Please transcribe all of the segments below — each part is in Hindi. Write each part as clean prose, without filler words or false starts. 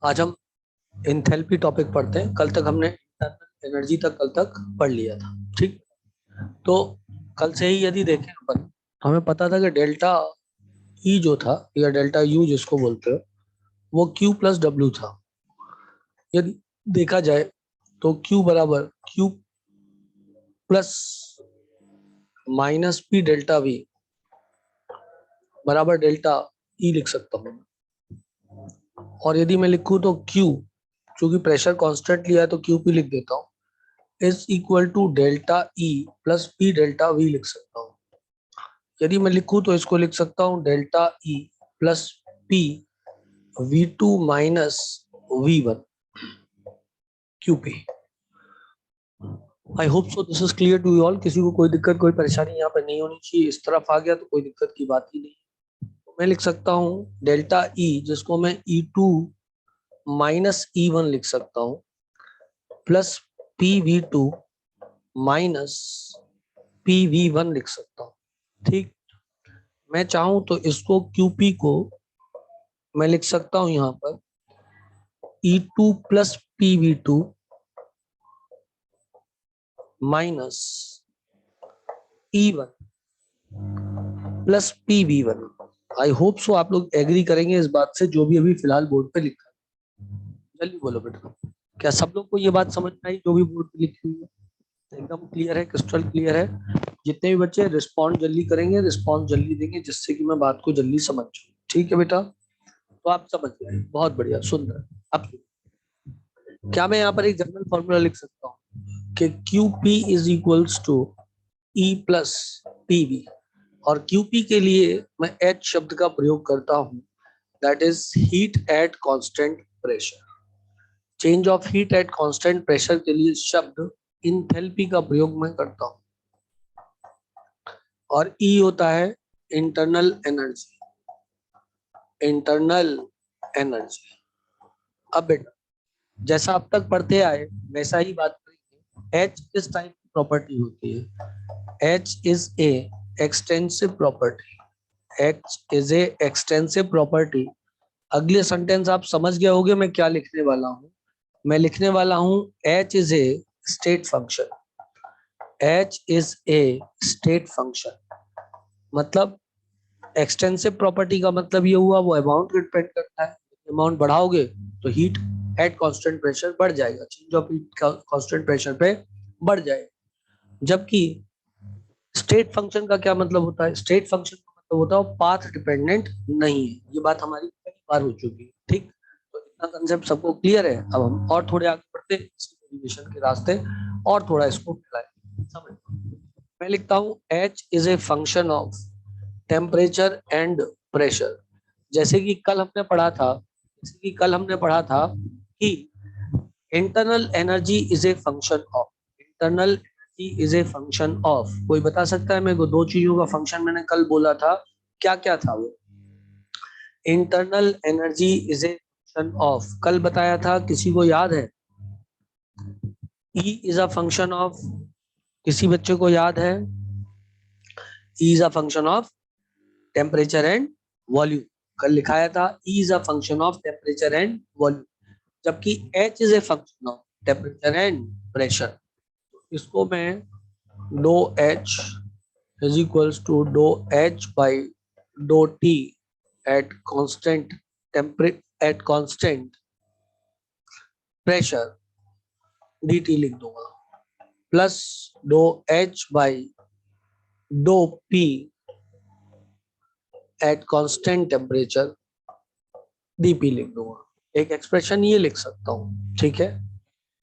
आज हम एंथैल्पी टॉपिक पढ़ते हैं। कल तक हमने इंटरनल एनर्जी तक कल तक पढ़ लिया था। ठीक, तो कल से ही यदि देखें अपन, हमें पता था कि डेल्टा ई जो था या डेल्टा यू जिसको बोलते हो वो क्यू प्लस डब्ल्यू था। यदि देखा जाए तो क्यू बराबर Q plus minus P delta we बराबर डेल्टा ई लिख सकता हूँ। और यदि मैं लिखूं तो क्यू, चूंकि प्रेशर कांस्टेंट लिया है तो क्यू पी लिख देता हूँ, is equal to delta E plus P delta V लिख सकता हूँ। यदि मैं लिखूं तो इसको लिख सकता हूँ delta E plus P V two minus V one Q P. I hope so this is clear to you all. किसी को कोई दिक्कत कोई परेशानी यहाँ पे नहीं होनी चाहिए। इस तरफ आ गया तो कोई दिक्कत की बात ही नहीं। तो मैं लिख सकता हूँ डेल्टा ई, जिसको मैं E two minus E one लिख सकता हूँ, plus P V two minus P V one लिख सकता हूँ। ठीक, मैं चाहूं तो इसको क्यूपी को मैं लिख सकता हूं यहाँ पर E two plus P V two minus E one plus P V one. I hope so आप लोग एग्री करेंगे इस बात से जो भी अभी फिलहाल बोर्ड पे लिखा है। जल्दी बोलो बेटा, क्या सब लोग को ये बात समझ में आई जो भी बोर्ड पे लिखी हुई है? एकदम क्लियर है, क्रिस्टल क्लियर है। जितने भी बच्चे रिस्पॉन्ड जल्दी करेंगे, रिस्पॉन्स जल्दी देंगे, जिससे कि मैं बात को जल्दी समझ जाऊं। ठीक है बेटा, तो आप समझ गए, बहुत बढ़िया, सुंदर। अब क्या मैं यहाँ पर एक जनरल फॉर्मूला लिख सकता हूँ कि Q P is equals to E plus P V, और क्यू पी के लिए मैं एच शब्द का प्रयोग करता हूँ, that is heat at constant pressure. Change of heat at constant pressure के लिए शब्द इंथैल्पी का प्रयोग मैं करता हूँ, और ई होता है इंटरनल एनर्जी। Internal energy. अब बेटा जैसा अब तक पढ़ते आए वैसा ही बात करेंगे। एच किस टाइप की प्रॉपर्टी होती है? H is A extensive property. H is A extensive property. अगले सेंटेंस आप समझ गए होंगे मैं क्या लिखने वाला हूं। मैं लिखने वाला हूं H is A state function. H is A state function मतलब एक्सटेंसिव प्रॉपर्टी का मतलब ये हुआ वो अमाउंट पे डिपेंड करता है। अमाउंट बढ़ाओगे तो हीट एट कांस्टेंट प्रेशर बढ़ जाएगा, change of heat constant pressure पे बढ़ जाएगा। जबकि स्टेट फंक्शन का क्या मतलब होता है? स्टेट फंक्शन का मतलब होता है पाथ डिपेंडेंट नहीं है। ये बात हमारी कई बार हो चुकी है। ठीक, तो इतना कंसेप्ट सबको क्लियर है। अब हम और थोड़े आगे बढ़ते हैं इसकी डेरिवेशन के रास्ते, और थोड़ा इसको फैलाएं। समझ, मैं लिखता हूं H is a function of temperature and pressure. जैसे कि कल हमने पढ़ा था कि internal energy is a function of, internal energy is a function of. कोई बता सकता है मेरे को दो चीजों का फंक्शन मैंने कल बोला था, क्या क्या था वो? Internal energy is a function of कल बताया था, किसी को याद है? E is a function of, किसी बच्चे को याद है? E is a function of temperature and volume, कल लिखाया था E is a function of temperature and volume. जबकि H is a function of temperature and pressure. इसको मैं d H is equals to d H by dough T at constant eight constant pressure D T लिख दूंगा, प्लस डो एच बाई डो P at constant temperature DP लिख दूंगा। एक एक्सप्रेशन ये लिख सकता हूँ। ठीक है,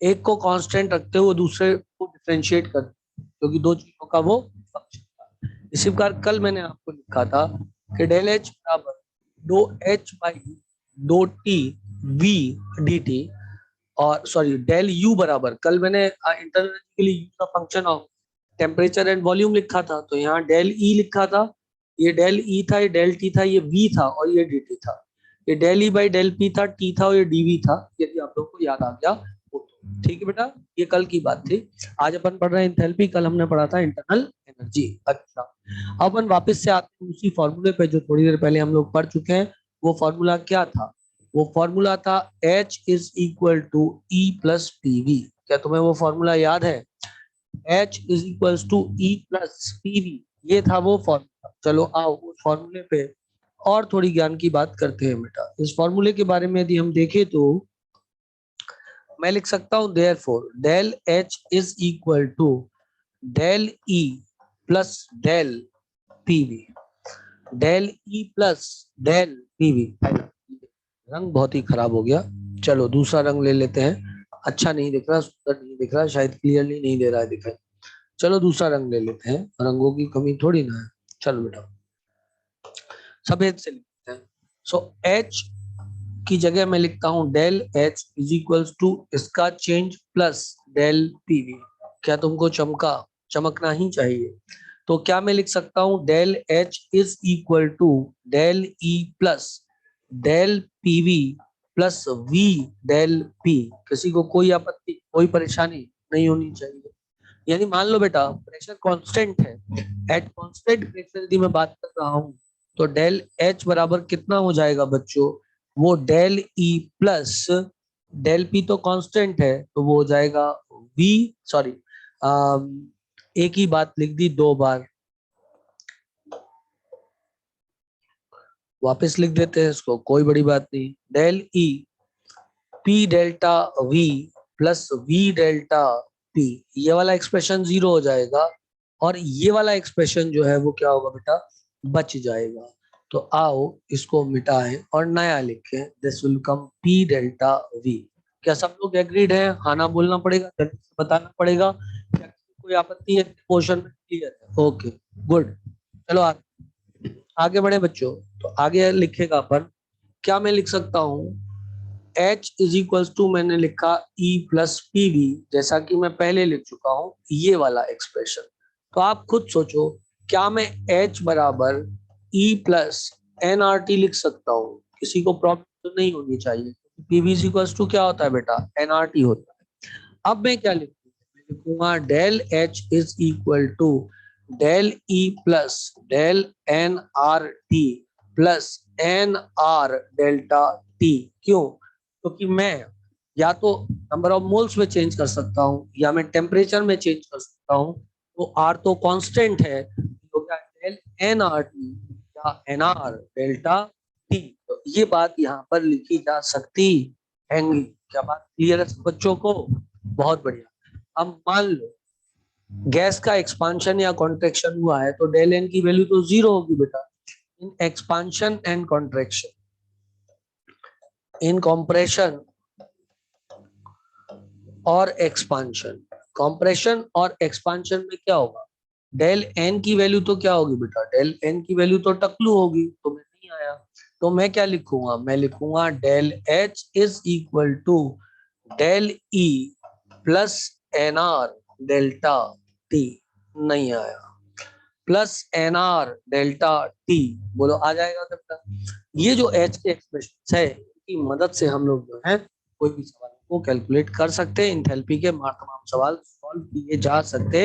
एक को कांस्टेंट रखते हुए दूसरे को डिफरेंशिएट कर, क्योंकि दो चीजों का वो फंक्शन था। इसी प्रकार कल मैंने आपको लिखा था कि डेल एच बराबर डो H by dough T V D T, और सॉरी डेल यू बराबर, कल मैंने इंटरनल के लिए यू का function of temperature and volume लिखा था, तो यहाँ डेल ई लिखा था, ये डेल ई था, ये डेल टी था, ये वी था और ये डी टी था। ये del E by del P था, टी था और ये डीवी था, यदि आप लोगों को याद आ गया हो। ठीक है बेटा, ये कल की बात थी। आज अपन पढ़ रहे हैं एंथैल्पी, कल हमने पढ़ा था इंटरनल एनर्जी। अच्छा, अब अपन वापस से आते हैं उसी फॉर्मूले पे जो थोड़ी देर पहले हम लोग पढ़ चुके हैं। वो फॉर्मूला क्या था? वो फॉर्मूला था H is equal to E plus PV। क्या तुम्हें वो फॉर्मूला याद है? H is equal to E plus PV, ये था वो फॉर्मूला। चलो आओ उस फॉर्मूले पे और थोड़ी ज्ञान की बात करते हैं बेटा। इस फॉर्मूले के बारे में यदि हम देखें तो मैं लिख सकता हूं therefore del H is equal to del E plus del PV। Del E plus del PV। रंग बहुत ही खराब हो गया, चलो दूसरा रंग ले लेते हैं। अच्छा नहीं दिख रहा, सुंदर नहीं दिख रहा, शायद क्लियरली नहीं दे रहा है दिखाई। चलो दूसरा रंग ले लेते हैं, रंगों की कमी थोड़ी ना है। चलो बेटा सफेद से लिखते हैं। सो H की जगह मैं लिखता हूं del H is equals to इसका चेंज प्लस डेल PV। क्या तुमको चमकना ही चाहिए। तो क्या मैं लिख सकता हूं del H is equal to del E plus del PV plus V del P। किसी को कोई आपत्ति, कोई परेशानी नहीं होनी चाहिए। यानी मान लो बेटा प्रेशर कांस्टेंट है, एट कांस्टेंट प्रेशर यदि मैं बात कर रहा हूं तो डेल H बराबर कितना हो जाएगा बच्चों? वो del E plus del P तो कांस्टेंट है तो वो हो जाएगा V, सॉरी एक ही बात लिख दी दो बार, वापस लिख देते हैं इसको, कोई बड़ी बात नहीं। Del E P delta V plus V delta P, ये वाला एक्सप्रेशन जीरो हो जाएगा और ये वाला एक्सप्रेशन जो है वो क्या होगा बेटा? बच जाएगा। तो आओ इसको मिटाएं और नया लिखें, this will come P delta V। क्या सब लोग एग्रीड है? हाँ ना बोलना पड़ेगा, जल्दी से बताना पड़ेगा। क्या कोई आपत्ति है? क्वेश्चन में क्लियर है? Okay good. चलो आगे बढ़े बच्चों। तो आगे लिखेगा अपन, क्या मैं लिख सकता हूँ H इज इक्वल टू मैंने लिखा E प्लस PV, जैसा कि मैं पहले लिख चुका हूं ये वाला एक्सप्रेशन। तो आप खुद सोचो, क्या मैं H बराबर E प्लस NRT लिख सकता हूँ? किसी को प्रॉब्लम तो नहीं होनी चाहिए। PV इज इक्वल टू क्या होता है बेटा? NRT होता है। अब मैं क्या लिखूंगा? मैं लिखूंगा del H is equal to del E plus del NRT plus NR delta T। क्यों? क्योंकि मैं या तो नंबर ऑफ मोल्स में चेंज कर सकता हूँ या मैं टेम्परेचर में चेंज कर सकता हूँ। तो R तो कांस्टेंट है, तो क्या डेल NRT या NR डेल्टा T। तो ये बात यहाँ पर लिखी जा सकती है। क्या बात क्लियर है बच्चों को? बहुत बढ़िया। अब मान लो गैस का एक्सपांशन या कॉन्ट्रेक्शन हुआ है तो डेल एन की वैल्यू तो जीरो होगी बेटा। In expansion and contraction, in compression और एक्सपांशन, कॉम्प्रेशन और एक्सपांशन में क्या होगा? डेल एन की वैल्यू तो क्या होगी बेटा? डेल एन की वैल्यू तो टकलू होगी, तो मैं नहीं आया। तो मैं क्या लिखूंगा? मैं लिखूंगा del H is equal to del E plus N R delta T. नहीं आया। Plus N R delta T, बोलो आ जाएगा बेटा? ये जो एच के एक्सप्रेशन है इनकी मदद से हम लोग जो है कोई भी सवाल को कैलकुलेट कर सकते हैं। इंथैल्पी के तमाम सवाल सॉल्व किए जा सकते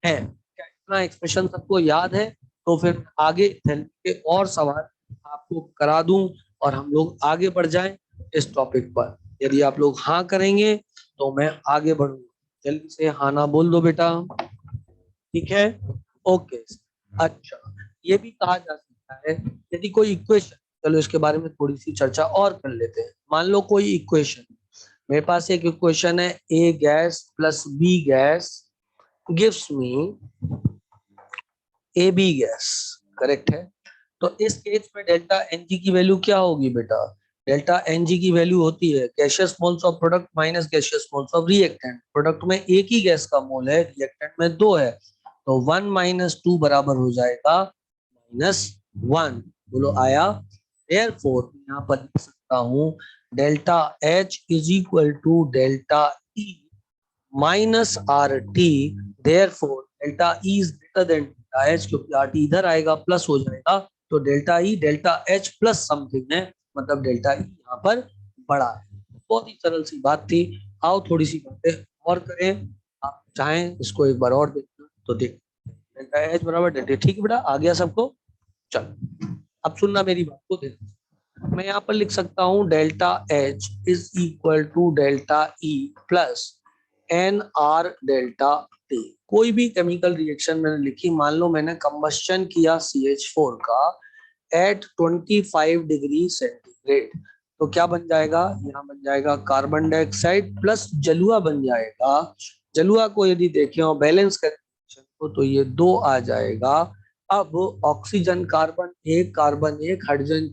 हैं। क्या इतना एक्सप्रेशन सबको याद है? तो फिर आगे इंथैल्पी के और सवाल आपको करा दूं और हम लोग आगे बढ़ जाएं इस टॉपिक पर। यदि आप लोग हाँ करेंगे तो मैं आगे बढ़ूंगा। जल्दी से हाँ ना बोल दो बेटा। ठीक है, ओके। अच्छा, ये भी कहा जा सकता है यदि कोई इक्वेशन, चलो इसके बारे में थोड़ी सी चर्चा और कर लेते हैं। मान लो कोई इक्वेशन, मेरे पास एक इक्वेशन है A gas plus B gas gives me A B gas, correct है? तो इस केस में डेल्टा एन जी की वैल्यू क्या होगी बेटा? डेल्टा एन जी की वैल्यू होती है gaseous moles of product minus gaseous moles of reactant. Product में एक ही गैस का मोल है, रिएक्टेंट में दो है, तो 1 - 2 बराबर हो जाएगा -1। बोलो आया? देयरफॉर यहाँ पर लिख सकता हूँ delta H is equal to delta E minus R T. Therefore delta E is greater than delta H, क्योंकि आर टी इधर आएगा प्लस हो जाएगा, तो delta E delta H plus something है, मतलब डेल्टा ई यहाँ पर बड़ा है। बहुत ही सरल सी बात थी। आओ थोड़ी सी बातें और करें। आप चाहें इसको एक बार और देखना तो देख, डेल्टा एच बराबर डेल्टा, ठीक है बेटा? आ गया सबको? चलो अब सुनना मेरी बात को, देखो मैं यहाँ पर लिख सकता हूँ delta H is equal to delta E plus N R delta T. कोई भी केमिकल रिएक्शन मैंने लिखी, मान लो मैंने कंबस्शन किया CH4 का एट 25 डिग्री सेंटीग्रेड, तो क्या बन जाएगा, यहाँ बन जाएगा कार्बन डाइऑक्साइड प्लस जलुआ बन जाएगा। जलुआ को यदि देखें और बैलेंस करें तो ये 2 आ जाएगा। अब ऑक्सीजन कार्बन एक हाइड्रोजन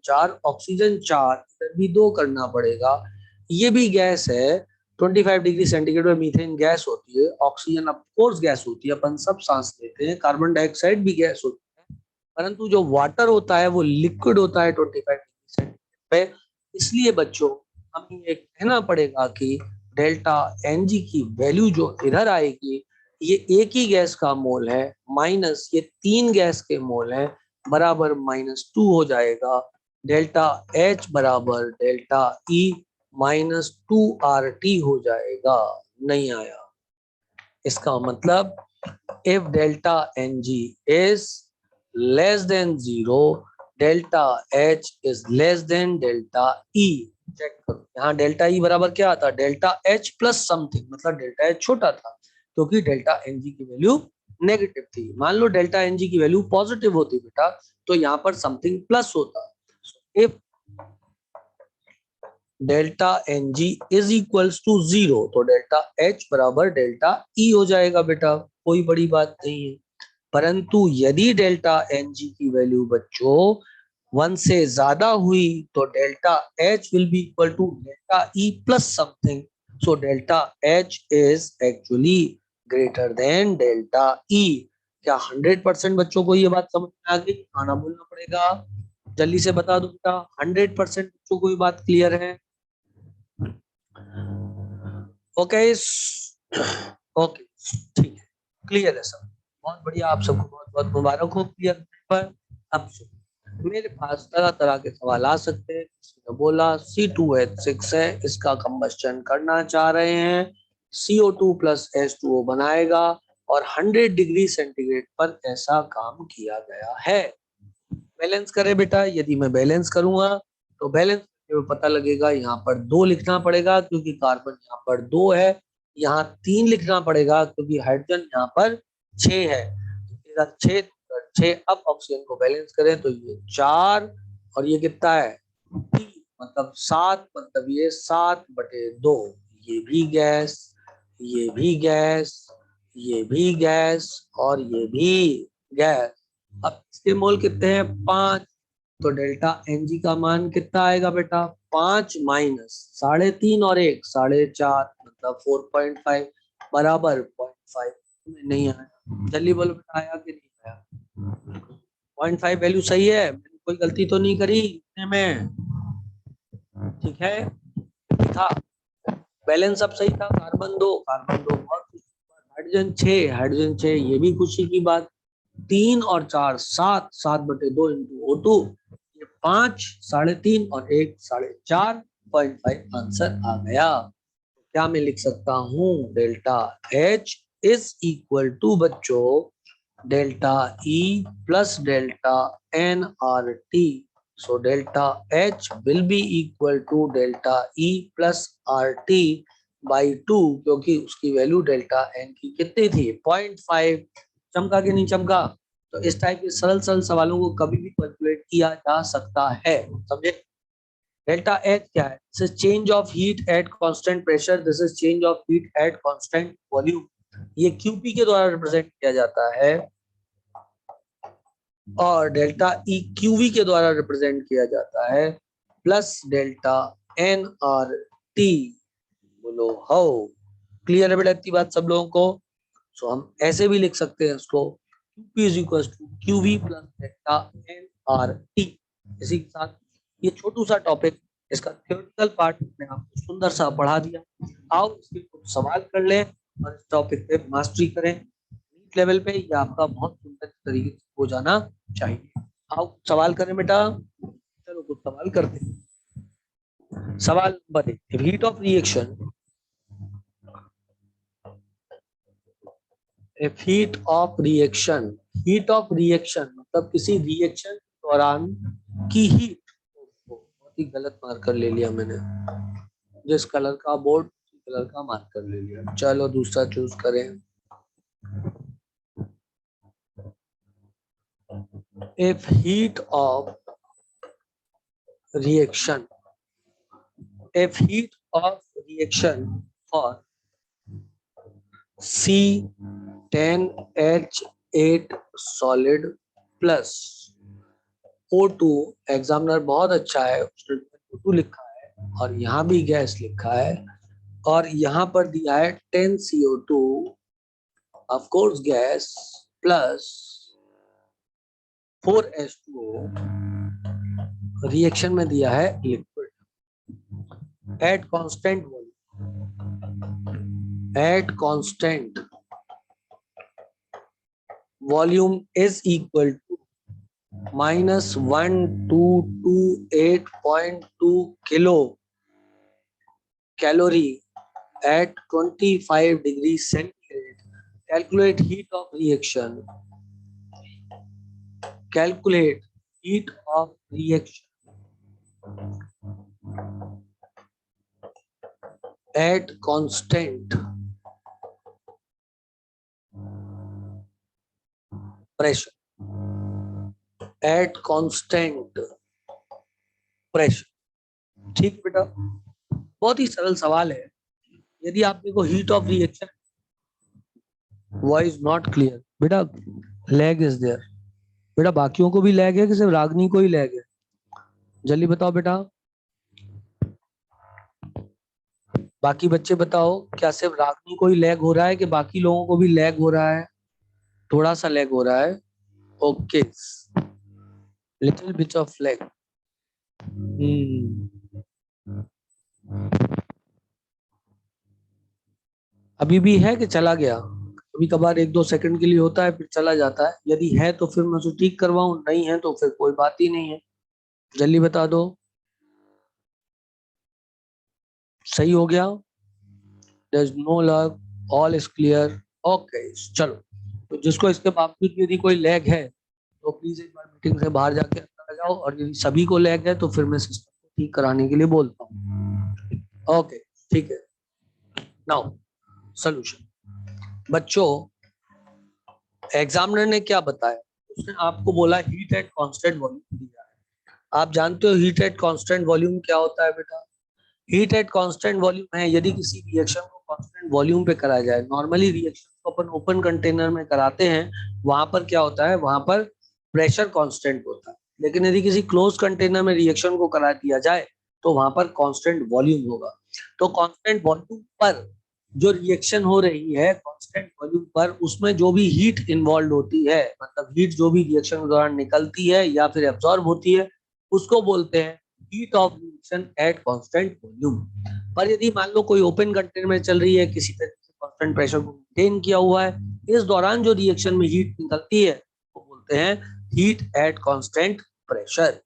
चार ऑक्सीजन 4, इधर भी 2 करना पड़ेगा। ये भी गैस है, 25 डिग्री सेंटीग्रेड में मीथेन गैस होती है, ऑक्सीजन ऑफ कोर्स गैस होती है, अपन सब सांस लेते हैं, कार्बन डाइऑक्साइड भी गैस होती है, परंतु जो वाटर होता है वो लिक्विड होता है 25 डिग्री सेंटीग्रेड पे। इसलिए बच्चों हमें ये कहना पड़ेगा कि डेल्टा एन जी की वैल्यू जो इधर आएगी, ये एक ही गैस का मोल है माइनस ये 3 गैस के मोल है, बराबर -2 हो जाएगा। डेल्टा एच बराबर डेल्टा ई -2 RT हो जाएगा। नहीं आया, इसका मतलब if delta Ng is less than 0, delta H is less than delta E। Check करो, यहाँ डेल्टा ई बराबर क्या आता, डेल्टा एच प्लस समथिंग, मतलब डेल्टा एच छोटा था क्योंकि डेल्टा एन जी की वैल्यू नेगेटिव थी। मान लो डेल्टा एन जी की वैल्यू पॉजिटिव होती बेटा, तो यहाँ पर समथिंग प्लस होता। If delta N G is equals to 0, तो डेल्टा एच बराबर डेल्टा ई हो जाएगा बेटा, कोई बड़ी बात नहीं है। परंतु यदि डेल्टा एन जी की वैल्यू बच्चों 1 से ज्यादा हुई तो delta H will be equal to delta E plus something. So delta H is actually greater than delta E. क्या 100% बच्चों को ये बात समझ में आ गई? आना बोलना पड़ेगा, जल्दी से बता दो बेटा। 100% बच्चों को ये बात क्लियर है? ओके ओके, ठीक है, क्लियर है सब, बहुत बढ़िया। आप सबको बहुत बहुत मुबारक हो क्लियर पर। अब मेरे पास तरह तरह के सवाल आ सकते हैं। किसी ने बोला C2H6 है, इसका कंबस्शन करना चाह रहे हैं, CO2 प्लस H2O बनाएगा और 100 डिग्री सेंटीग्रेड पर ऐसा काम किया गया है। बैलेंस करें बेटा, यदि मैं बैलेंस करूंगा तो बैलेंस पता लगेगा, यहाँ पर 2 लिखना पड़ेगा क्योंकि कार्बन यहाँ पर 2 है, यहाँ 3 लिखना पड़ेगा क्योंकि हाइड्रोजन यहाँ पर 6 है, 6। अब ऑक्सीजन को बैलेंस करें तो ये 4 और ये कितना है 3, मतलब 7, मतलब ये 7/2। ये भी गैस, ये भी गैस, ये भी गैस और ये भी गैस। अब इसके मोल कितने हैं 5, तो डेल्टा एन जी का मान कितना आएगा बेटा 5 माइनस 3.5 और 1 4.5, मतलब 4.5 बराबर 0.5। नहीं आया, जल्दी बोलो बेटा आया कि नहीं आया? 0.5 वैल्यू सही है, मैंने कोई गलती तो नहीं करी इतने में? ठीक है, था बैलेंस सब सही था। कार्बन 2 बहुत खुशी की बात, हाइड्रोजन 6 ये भी खुशी की बात। 3 और 4 7, 7/2 इंटू O2, ये 5, 3.5 और 1 4.5 आंसर आ गया। क्या मैं लिख सकता हूँ delta H is equal to बच्चों delta E plus delta nRT। So delta H will be equal to delta E plus RT by 2, क्योंकि उसकी वैल्यू डेल्टा N की कितनी थी 0.5। चमका कि नहीं चमका? तो इस टाइप के सरल सरल सवालों को कभी भी कैलकुलेट किया जा सकता है, समझे? डेल्टा H क्या है? This is change of heat at constant pressure, this is change of heat at constant volume. ये QP के द्वारा रिप्रेजेंट किया जाता है और डेल्टा ई क्यूवी के द्वारा रिप्रेजेंट किया जाता है, plus delta N R T. बोलो हाउ क्लियर है बेटा इतनी बात सब लोगों को? सो हम ऐसे भी लिख सकते हैं इसको, QP is equal to QV plus delta N R T. इसी के साथ ये छोटू सा टॉपिक, इसका थ्योरेटिकल पार्ट मैंने आपको सुंदर सा पढ़ा दिया। आओ इसके कुछ सवाल कर लें और इस टॉपिक पे मास्टरी करें। नीट लेवल पे ये आपका बहुत सुंदर तरीके से हो जाना चाहिए। आओ सवाल करें बेटा, चलो कुछ सवाल करते हैं। सवाल number 1, heat of reaction, heat of reaction, heat of reaction मतलब किसी रिएक्शन के दौरान की हीट, गलत मार्कर ले लिया मैंने, जिस कलर का बोर्ड कलर का मार्कर ले लिया। चलो दूसरा चूज करें। If heat of reaction if heat of reaction for C10H8 solid plus O2, examiner बहुत अच्छा है, उसने O2 लिखा है और यहाँ भी गैस लिखा है और यहाँ पर दिया है 10CO2 of course gas plus 4H2O, reaction में दिया है liquid at constant volume. At constant volume is equal to -1228.2 kilo calorie at 25 degree centigrade. Calculate heat of reaction. Calculate heat of reaction at constant pressure. At constant pressure. ठीक बेटा, बहुत ही सरल सवाल है। यदि आप देखो heat of reaction, voice not clear बेटा, लैग इज देयर बेटा। बाकियों को भी लैग है कि सिर्फ रागनी को ही लैग है? जल्दी बताओ बेटा, बाकी बच्चे बताओ, क्या सिर्फ रागनी को ही लैग हो रहा है कि बाकी लोगों को भी लैग हो रहा है? थोड़ा सा लैग हो रहा है, okay, little bit of lag. अभी भी है कि चला गया? कभी कभार 1-2 सेकंड के लिए होता है फिर चला जाता है। यदि है तो फिर मैं उसे ठीक करवाऊं, नहीं है तो फिर कोई बात ही नहीं है। जल्दी बता दो, सही हो गया? There is no lag, all is clear, okay. चलो, तो जिसको इसके बावजूद यदि कोई लैग है तो प्लीज एक बार मीटिंग से बाहर जाके अंदर आ जाओ, और यदि सभी को लैग है तो फिर मैं सिस्टम को ठीक कराने के लिए बोलता हूँ। ओके, ठीक है। Now solution. बच्चों, एग्जामिनर ने क्या बताया? उसने आपको बोला हीट एट कांस्टेंट वॉल्यूम दिया है। आप जानते हो हीट एट कांस्टेंट वॉल्यूम क्या होता है बेटा? हीट एट कांस्टेंट वॉल्यूम है यदि किसी रिएक्शन को कांस्टेंट वॉल्यूम पे कराया जाए। नॉर्मली रिएक्शन को अपन ओपन कंटेनर में कराते हैं, वहां पर क्या होता है, वहां पर प्रेशर कांस्टेंट होता है। लेकिन यदि किसी क्लोज कंटेनर में रिएक्शन को करा दिया जाए तो वहां पर कांस्टेंट वॉल्यूम होगा। तो कांस्टेंट वॉल्यूम पर जो रिएक्शन हो रही है, कांस्टेंट वॉल्यूम पर, उसमें जो भी हीट इन्वॉल्व होती है, मतलब हीट जो भी रिएक्शन के दौरान निकलती है या फिर एब्जॉर्ब होती है, उसको बोलते हैं heat of reaction at constant volume. पर यदि मान लो कोई ओपन कंटेनर में चल रही है, किसी तरह से कांस्टेंट प्रेशर को मेंटेन किया हुआ है, इस दौरान जो रिएक्शन में हीट निकलती है वो बोलते हैं heat at constant pressure.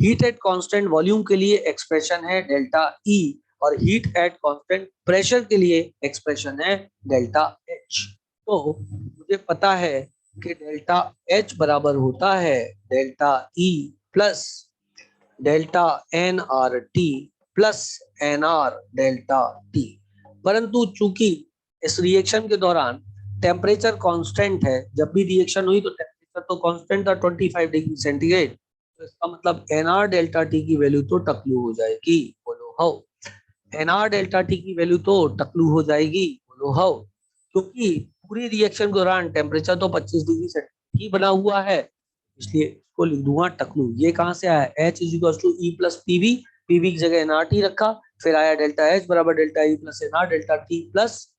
Heat at constant volume के लिए एक्सप्रेशन है डेल्टा ई, और हीट एट कांस्टेंट प्रेशर के लिए एक्सप्रेशन है डेल्टा एच। तो मुझे पता है कि डेल्टा एच बराबर होता है delta E plus delta N R T plus N R delta T. परंतु चूंकि इस रिएक्शन के दौरान टेम्परेचर कांस्टेंट है, जब भी रिएक्शन हुई तो टेम्परेचर तो कांस्टेंट था 25 डिग्री सेंटीग्रेड, तो इसका मतलब एन आर डेल्टा टी की वैल्यू तो टकलू हो जाएगी। बोलो how? N R delta T की वैल्यू तो टकलू हो जाएगी। बोलो हाउ? क्योंकि पूरी रिएक्शन के दौरान टेम्परेचर तो 25 डिग्री सेंटीग्रेड ही बना हुआ है, इसलिए इसको लिख दूंगा टकलू। ये कहां से आया? H is equal to E plus PV, PV की जगह एनआर टी रखा, फिर आया डेल्टा एच बराबर delta E plus NR delta T plus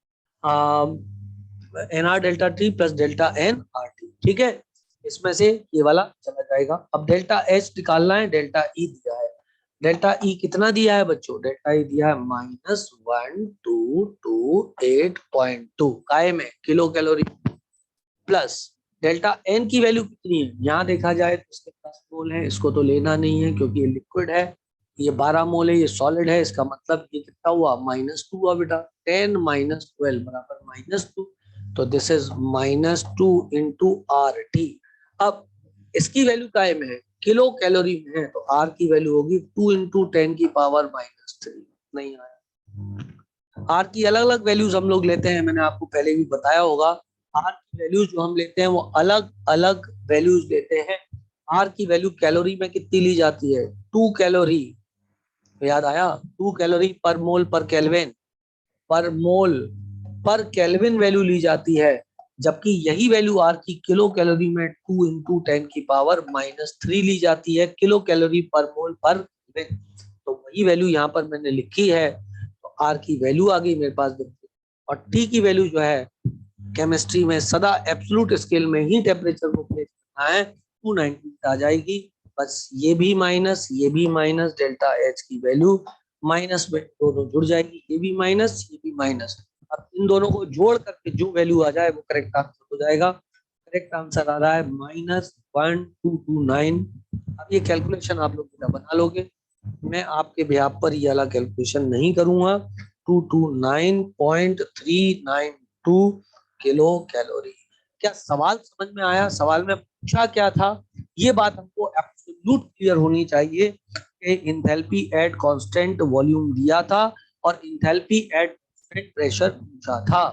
NR delta T plus delta N R T. ठीक है, इसमें से ये वाला चला जाएगा। अब डेल्टा एच निकालना है, डेल्टा ई दिया है। डेल्टा ई कितना दिया है बच्चों? डेल्टा ई दिया है -1228.2 काय में kilo calorie, plus delta N की वैल्यू कितनी है? यहाँ देखा जाए तो इसके 10 मोल है, इसको तो लेना नहीं है क्योंकि ये लिक्विड है। ये 12 मोल है, ये सॉलिड है, इसका मतलब ये कितना हुआ? -2 हुआ बेटा। 10 - 12 बराबर -2, तो this is -2 into are T. अब इसकी वैल्यू काय में है? किलो कैलोरी में है तो आर की वैल्यू होगी 2 इंटू 10⁻³ नहीं आया। आर की अलग अलग वैल्यूज हम लोग लेते हैं, मैंने आपको पहले भी बताया होगा। आर की वैल्यूज जो हम लेते हैं वो अलग अलग वैल्यूज लेते हैं। आर की वैल्यू कैलोरी में कितनी ली जाती है? 2 कैलोरी, याद आया? 2 कैलोरी पर मोल पर केल्विन, पर मोल पर केल्विन वैल्यू ली जाती है, जबकि यही वैल्यू आर की किलो कैलोरी में 2 इंटू 10⁻³ ली जाती है किलो कैलोरी पर मोल पर केल्विन। तो वही वैल्यू यहाँ पर मैंने लिखी है, तो आर की वैल्यू आ गई मेरे पास। और टी की वैल्यू जो है केमिस्ट्री में सदा एब्सोल्यूट स्केल में ही टेम्परेचर को प्लेस करना है, 290 आ जाएगी। बस ये भी माइनस डेल्टा एच की वैल्यू माइनस में दोनों जुड़ जाएगी, ये भी माइनस ये भी माइनस। अब इन दोनों को जोड़ करके जो वैल्यू आ जाए वो करेक्ट आंसर हो जाएगा। करेक्ट आंसर आ रहा है -1229। अब ये कैलकुलेशन आप लोग बना लोगे, मैं आपके बिहाफ पर ये वाला कैलकुलेशन नहीं करूंगा। 229.392 किलो कैलोरी। क्या सवाल समझ में आया? सवाल में पूछा क्या था, ये बात हमको एब्सोल्यूट क्लियर होनी चाहिए कि इंथैल्पी एट कांस्टेंट वॉल्यूम दिया था और इंथैल्पी एट कांस्टेंट प्रेशर पूछा था।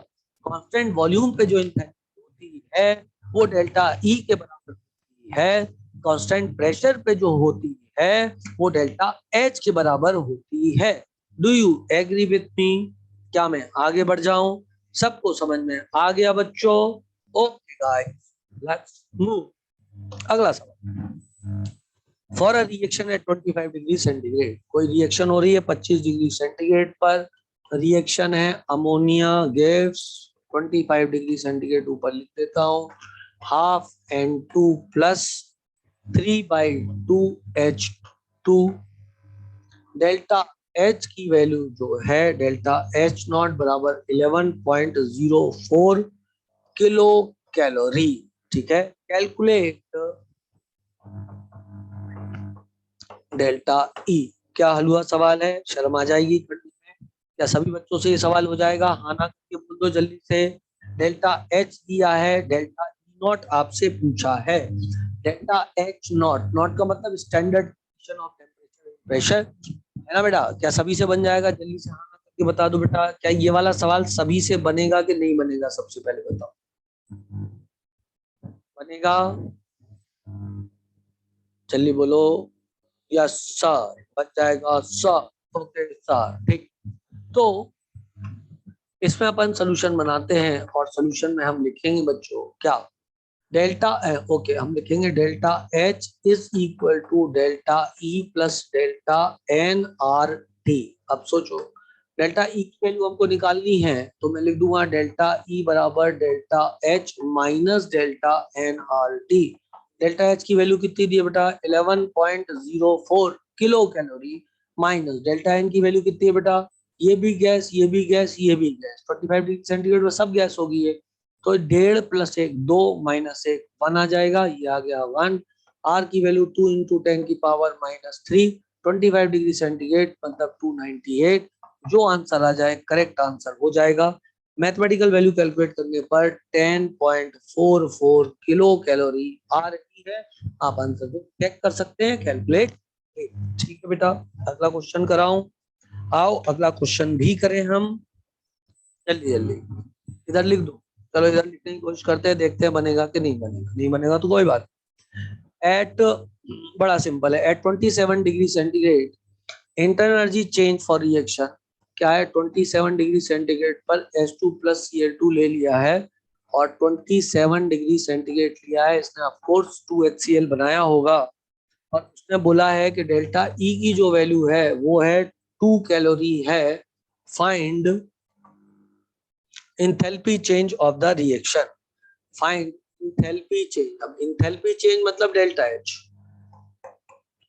कांस्टेंट वॉल्यूम पे जो इंथैल्पी होती है वो डेल्टा ई के बराबर होती है, कांस्टेंट प्रेशर पे जो होती है वो डेल्टा एच के बराबर होती है। Do you agree with me? क्या मैं आगे बढ़ जाऊं? सबको समझ में आ गया बच्चों? Okay guys, let's move. अगला सवाल। For a reaction at 25 degree centigrade, कोई रिएक्शन हो रही है 25 डिग्री सेंटीग्रेड पर, रिएक्शन है अमोनिया गैस, 25 डिग्री सेंटीग्रेड ऊपर लिख देता हूँ, half N2 plus 3/2H2। Delta H की वैल्यू जो है डेल्टा एच नॉट बराबर 11.04 किलो कैलोरी। ठीक है, कैलकुलेट डेल्टा ई। क्या हल हुआ सवाल है? शर्म आ जाएगी करने में? क्या सभी बच्चों से ये सवाल हो जाएगा? हाँ ना करके बोल दो जल्दी से। डेल्टा एच दिया है, डेल्टा ई नॉट आपसे पूछा है। डेल्टा एच नॉट, नॉट का मतलब स्टैंडर्ड ऑफ टेम्परेचर प्रेशर है ना बेटा? क्या सभी से बन जाएगा? जल्दी से हाँ ना करके बता दो बेटा, क्या ये वाला सवाल सभी से बनेगा कि नहीं बनेगा? सबसे पहले बताओ, बनेगा? जल्दी बोलो। यस सर, बन जाएगा सर। ओके सर, ठीक। तो इसमें अपन सोल्यूशन बनाते हैं और सोल्यूशन में हम लिखेंगे बच्चों क्या? डेल्टा ओके, हम लिखेंगे delta H is equal to delta E plus delta N R T. अब सोचो, डेल्टा ई की वैल्यू हमको निकालनी है तो मैं लिख दूंगा डेल्टा ई बराबर delta H minus delta N R T. Delta H की वैल्यू कितनी दी है बेटा? 11.04 kilo calorie, minus delta N की वैल्यू कितनी है बेटा? ये भी गैस, ये भी गैस, ये भी गैस, 25 डिग्री सेंटीग्रेड में सब गैस होगी है, तो 1.5 + 1 2 - 1 1 आ जाएगा, ये आ गया 1। आर की वैल्यू 2 इंटू 10⁻³ 25 डिग्री सेंटीग्रेड मतलब 298। जो आंसर आ जाए करेक्ट आंसर हो जाएगा। मैथमेटिकल वैल्यू कैलकुलेट करने पर 10.44 किलो कैलोरी आ रही है। आप आंसर को चेक कर सकते हैं, कैलकुलेट। ठीक है बेटा, अगला क्वेश्चन कराऊं? आओ अगला क्वेश्चन भी करें हम, जल्दी जल्दी। इधर लिख दो, चलो इधर लिखने की कोशिश करते हैं, देखते हैं बनेगा कि नहीं बनेगा। नहीं बनेगा तो कोई बात। एट, बड़ा सिंपल है, at 27 degree centigrade internal energy change for reaction क्या है? 27 डिग्री सेंटीग्रेड पर H2 प्लस Cl2 ले लिया है और 27 डिग्री सेंटीग्रेड लिया है इसने, ऑफ कोर्स 2HCl बनाया होगा। और उसने बोला है कि डेल्टा ई की जो वैल्यू है वो है 2 कैलोरी है। Find enthalpy change of the reaction. Find enthalpy change. अब इंथैल्पी चेंज मतलब डेल्टा एच,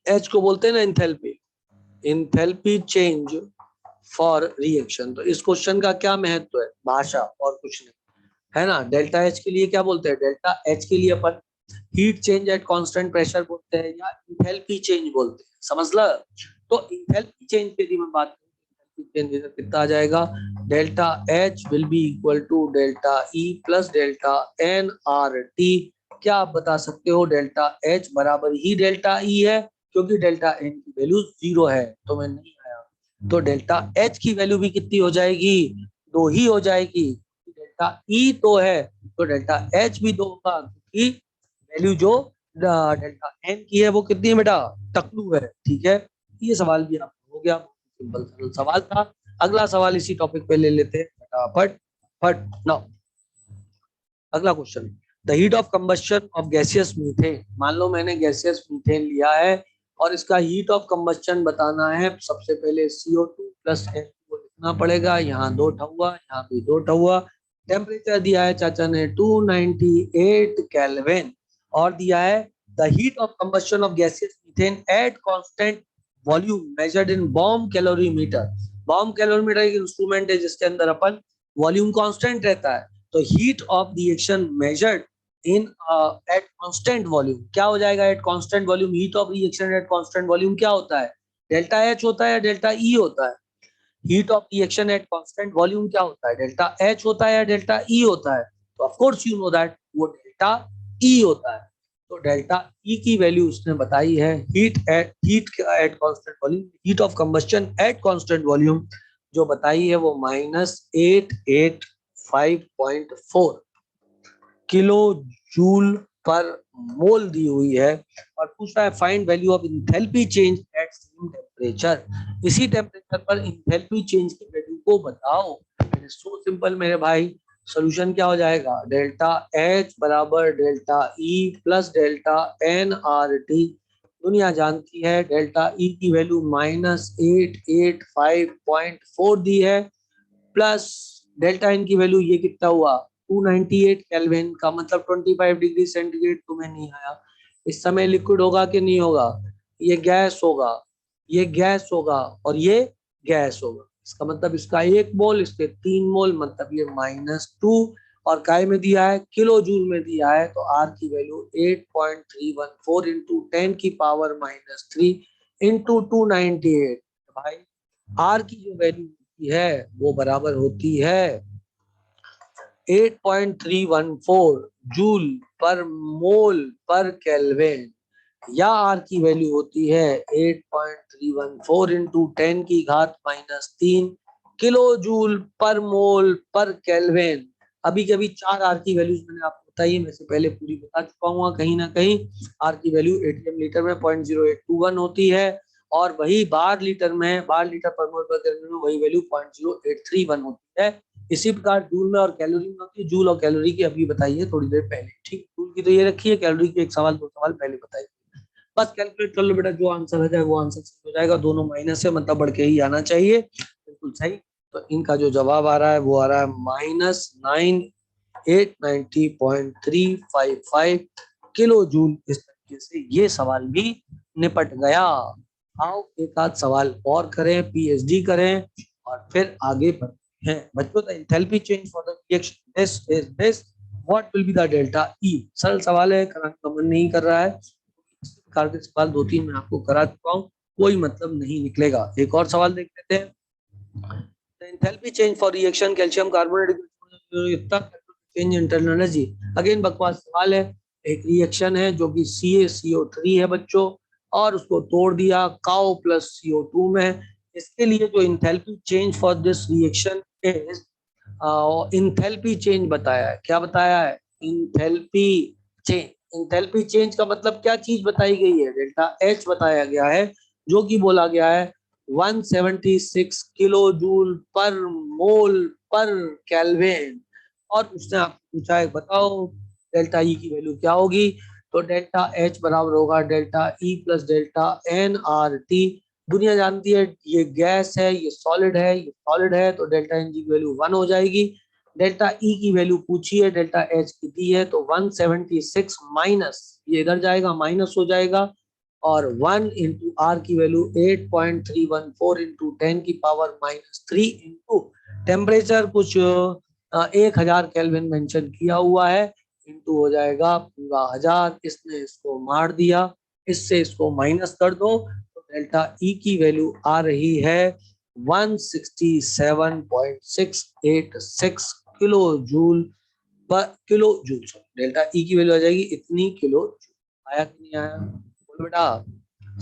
एच को बोलते हैं ना enthalpy. Enthalpy change for reaction, तो इस क्वेश्चन का क्या महत्व है? भाषा और कुछ नहीं, है ना? डेल्टा एच के लिए क्या बोलते हैं? डेल्टा एच के लिए अपन heat change at constant pressure बोलते हैं या इंथैल्पी चेंज बोलते हैं, समझ ला? तो इंथैल्पी चेंज पे भी मैं बात करूं, कितना आ जाएगा? Delta H will be equal to delta E plus delta N R T क्या आप बता सकते हो डेल्टा एच बराबर ही डेल्टा ई है, क्योंकि डेल्टा एन की वैल्यू 0 है तो मैं नहीं आया। तो डेल्टा एच की वैल्यू भी कितनी हो जाएगी, 2 ही हो जाएगी। डेल्टा ई तो है तो डेल्टा एच भी 2 होगा, क्योंकि वैल्यू जो डेल्टा एन की है वो कितनी है बेटा, टकलू है। ठीक है, ये सवाल भी आपको हो गया, सिंपल सरल सवाल था। अगला सवाल इसी टॉपिक पे ले लेते हैं फटाफट फट नाउ। अगला question, the heat of combustion of gaseous methane. मान लो मैंने गैसियस मीथेन लिया है और इसका हीट ऑफ कंबस्शन बताना है। सबसे पहले CO2 प्लस H2O लिखना पड़ेगा, यहाँ 2 हुआ, यहाँ भी 2 हुआ। टेम्परेचर दिया है चाचा ने 298 केल्विन और दिया है the heat of combustion of gaseous methane eight constant volume measured in bomb calorimeter. Bomb calorimeter एक इंस्ट्रूमेंट है जिसके अंदर अपन वॉल्यूम कांस्टेंट रहता है। तो heat of reaction measured in eight constant volume क्या हो जाएगा, eight constant volume heat of reaction at constant volume क्या होता है, डेल्टा एच होता है या डेल्टा ई होता है। Heat of reaction at constant volume क्या होता है, डेल्टा एच होता है या डेल्टा ई होता है। तो of course you know that वो डेल्टा ई होता है। तो डेल्टा ई की वैल्यू उसने बताई है, heat at constant volume, heat of combustion eight constant volume जो बताई है वो -885.4 किलो जूल पर मोल दी हुई है। और पूछ रहा है find value of enthalpy change at same temperature. इसी टेम्परेचर पर इंथैल्पी चेंज की वैल्यू को बताओ। सो सिंपल मेरे भाई, सॉल्यूशन क्या हो जाएगा, डेल्टा एच बराबर delta E plus delta N R T. दुनिया जानती है डेल्टा ई की वैल्यू -885.4 दी है, प्लस डेल्टा एन की वैल्यू ये कितना हुआ 298 केल्विन का मतलब 25 डिग्री सेंटीग्रेड। तुम्हें नहीं आया, इस समय लिक्विड होगा कि नहीं होगा, ये गैस होगा, ये गैस होगा और ये गैस होगा। इसका मतलब इसका 1 मोल, इसके 3 मोल, मतलब ये -2। और काय में दिया है, किलो जूल में दिया है, तो आर की वैल्यू 8.314 इंटू 10 की पावर -3 इंटू 298। भाई आर की जो वैल्यू है वो बराबर होती है 8.314 जूल पर मोल पर केल्विन, या आर की वैल्यू होती है 8.314 इंटू 10 की घात -3 किलो जूल पर मोल पर केल्विन। अभी कभी 4 आर की वैल्यूज मैंने आपको बताई है, मैं से पहले पूरी बता चुका हूँ। कहीं ना कहीं आर की वैल्यू एटीएम लीटर में 0.0821 होती है और वही बार लीटर में, बार लीटर पर मोल पर केल्विन में वही वैल्यू 0.0831 होती है। इसी प्रकार जूल में और कैलोरी में होती है। जूल और कैलोरी की अभी बताइए थोड़ी देर पहले, ठीक। जूल की तो ये रखी है, कैलोरी की एक सवाल 2 सवाल पहले बताइए। बस कैलकुलेट कर लो बेटा, जो आंसर आ जाए वो आंसर सही हो जाएगा। दोनों माइनस है मतलब बढ़ के ही आना चाहिए, बिल्कुल सही। तो इनका जो जवाब आ रहा है वो आ रहा है -9890.355 किलो जूल। इस तरीके से ये सवाल भी निपट गया। आओ एक आध सवाल और करें, पीएचडी करें और फिर आगे बढ़ते हैं। बच्चों the enthalpy change for the reaction this is this, what will be the delta E. सरल सवाल है, कराने का मन नहीं कर रहा है, प्रकार के सवाल 2-3 मैं आपको करा चुका हूँ, कोई मतलब नहीं निकलेगा। एक और सवाल देख लेते हैं। Enthalpy change for reaction calcium carbonate change internal energy. Again बकवास सवाल है। एक रिएक्शन है जो कि CaCO3 है बच्चों, और उसको तोड़ दिया काओ प्लस CO2 में। इसके लिए जो enthalpy change for this reaction is, enthalpy change बताया है। क्या बताया है, इंथैल्पी चेंज। इंथैल्पी चेंज का मतलब क्या चीज बताई गई है, डेल्टा एच बताया गया है, जो कि बोला गया है 176 किलो जूल पर मोल पर केल्विन। और उसने आपको पूछा है बताओ डेल्टा ई की वैल्यू क्या होगी। तो डेल्टा एच बराबर होगा delta E plus delta N R T. दुनिया जानती है ये गैस है, ये सॉलिड है, ये सॉलिड है, तो डेल्टा एन की वैल्यू 1 हो जाएगी। डेल्टा ई की वैल्यू पूछी है, डेल्टा एच की दी है, तो 176 माइनस, ये इधर जाएगा माइनस हो जाएगा, और 1 इंटू आर की वैल्यू 8.314 इंटू 10 की पावर -3 इंटू टेम्परेचर कुछ 1000 केल्विन मेंशन किया हुआ है, इंटू हो जाएगा पूरा 1000। इसने इसको मार दिया, इससे इसको माइनस कर दो, तो डेल्टा ई की वैल्यू आ रही है 167.686 kilo joule kilo joule. Delta E की वैल्यू आ जाएगी इतनी किलो जूल। आया कि नहीं आया? बोलो बेटा,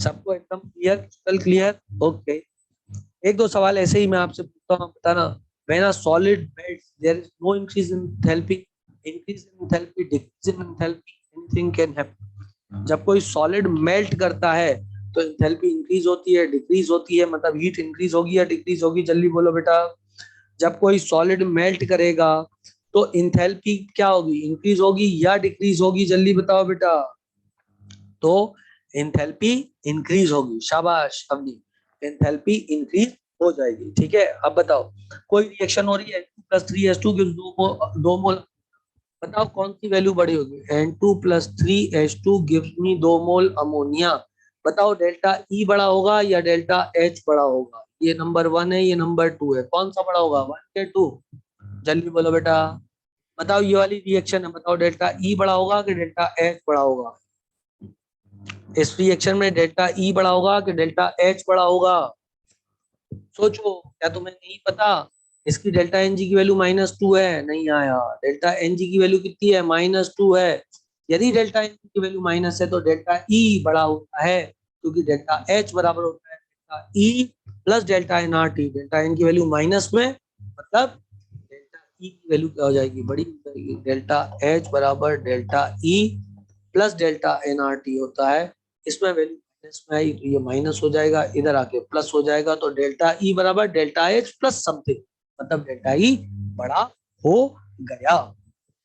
सबको एकदम क्लियर, क्रिस्टल क्लियर? ओके। एक दो सवाल ऐसे ही मैं आपसे पूछता हूँ, बताना। When a solid melts there is no increase in enthalpy, increase in enthalpy, decrease in enthalpy, anything can happen. जब कोई सॉलिड मेल्ट करता है तो एंथैल्पी इंक्रीज होती है, डिक्रीज होती है, मतलब हीट इंक्रीज होगी या डिक्रीज होगी? जल्दी बोलो बेटा। जब कोई सॉलिड मेल्ट करेगा तो एंथैल्पी क्या होगी? इंक्रीज होगी या डिक्रीज होगी? जल्दी बताओ बेटा। तो एंथैल्पी इंक्रीज होगी। शाबाश अवनी, एंथैल्पी इंक्रीज हो जाएगी। ठीक है, अब बताओ, कोई रिएक्शन हो रही है, N2+3H2 gives 2 मोल। बताओ कौन सी वैल्यू बड़ी होगी? N2+3H2 gives me 2 मोल अमोनिया। बताओ डेल्टा ई बड़ा होगा या डेल्टा एच बड़ा होगा? ये नंबर 1 है, ये नंबर 2 है, कौन सा बड़ा होगा? 1 या 2? जल्दी बोलो बेटा। बताओ, ये वाली रिएक्शन है, बताओ डेल्टा ई बड़ा होगा कि डेल्टा एच बड़ा होगा? इस रिएक्शन में डेल्टा ई बड़ा होगा कि डेल्टा एच बड़ा होगा? सोचो, क्या तुम्हें नहीं पता? इसकी डेल्टा एन जी की वैल्यू -2 है। नहीं आया? डेल्टा एन जी की वैल्यू कितनी है? -2 है। यदि डेल्टा एन जी की वैल्यू माइनस है तो डेल्टा ई बड़ा होता है, क्योंकि डेल्टा एच बराबर होता है delta E plus delta N R T. Delta N की वैल्यू माइनस में, मतलब डेल्टा ई की वैल्यू क्या हो जाएगी? बड़ी हो जाएगी। डेल्टा एच बराबर delta E plus delta N R T होता है। इसमें वैल्यू माइनस में आई तो ये माइनस हो जाएगा, इधर आके प्लस हो जाएगा, तो डेल्टा ई बराबर डेल्टा एच प्लस समथिंग, मतलब डेल्टा ई बड़ा हो गया।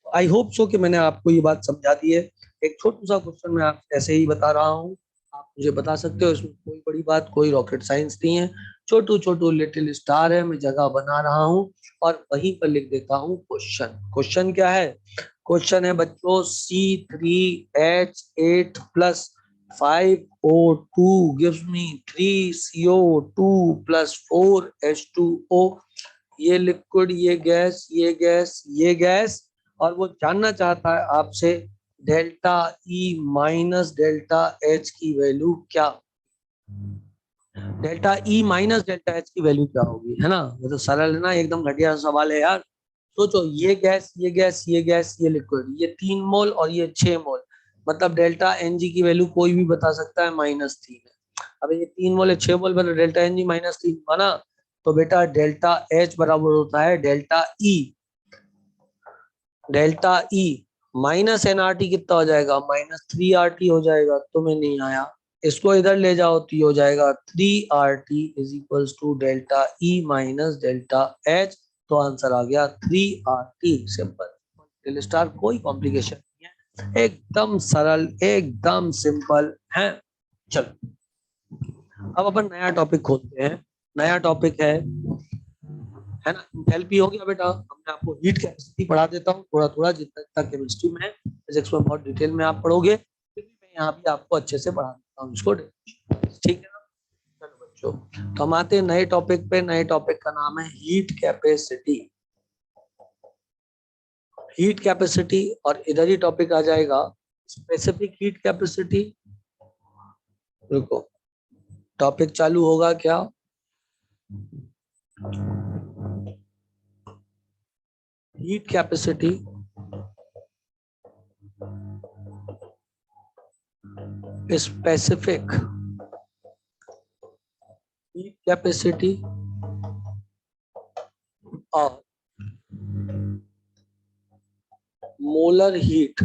आई होप सो कि मैंने आपको ये बात समझा दी है। एक छोटा सा क्वेश्चन मैं आपसे ऐसे ही बता रहा हूँ, आप मुझे बता सकते हो, इसमें कोई बड़ी बात, कोई रॉकेट साइंस नहीं है। छोटू छोटू लिटिल स्टार है, मैं जगह बना रहा हूँ और वहीं पर लिख देता हूँ क्वेश्चन। क्वेश्चन क्या है? क्वेश्चन है बच्चों, C3H8+5O2 gives me 3CO2+4H2O। ये लिक्विड, ये गैस, ये गैस, ये गैस, और वो जानना चाहता है आपसे delta E minus delta H की वैल्यू क्या? Delta E minus delta H की वैल्यू क्या होगी? है ना? वो तो सरल है ना, एकदम घटिया सवाल है यार। सोचो, ये गैस, ये गैस, ये गैस, ये लिक्विड, ये 3 मोल और ये 6 मोल, मतलब डेल्टा एन जी की वैल्यू कोई भी बता सकता है, -3 है। अब ये 3 मोल है, 6 मोल, मतलब डेल्टा एन जी -3 माना, तो बेटा डेल्टा एच बराबर होता है delta E. Delta E minus N R T कितना हो जाएगा? -3 RT हो जाएगा। तुम्हें नहीं आया? इसको इधर ले जाओ तो ये हो जाएगा 3 RT is equals to delta E minus delta H. तो आंसर आ गया 3 RT। सिंपल स्टार, कोई कॉम्प्लिकेशन नहीं है, एकदम सरल, एकदम सिंपल है। चलो, अब अपन नया टॉपिक खोलते हैं। नया टॉपिक है ना, एंथैल्पी हो गया बेटा। अब मैं आपको हीट कैपेसिटी पढ़ा देता हूँ थोड़ा थोड़ा, जितना जितना केमिस्ट्री में है, फिजिक्स में बहुत डिटेल में आप पढ़ोगे, फिर भी मैं यहाँ भी आपको अच्छे से पढ़ा देता हूँ इसको। ठीक है ना? चलो बच्चों, तो हम आते हैं नए टॉपिक पे। नए टॉपिक का नाम है हीट कैपेसिटी। हीट कैपेसिटी, और इधर ही टॉपिक आ जाएगा स्पेसिफिक हीट कैपेसिटी। रुको, टॉपिक चालू होगा क्या? Heat capacity, specific heat capacity और मोलर हीट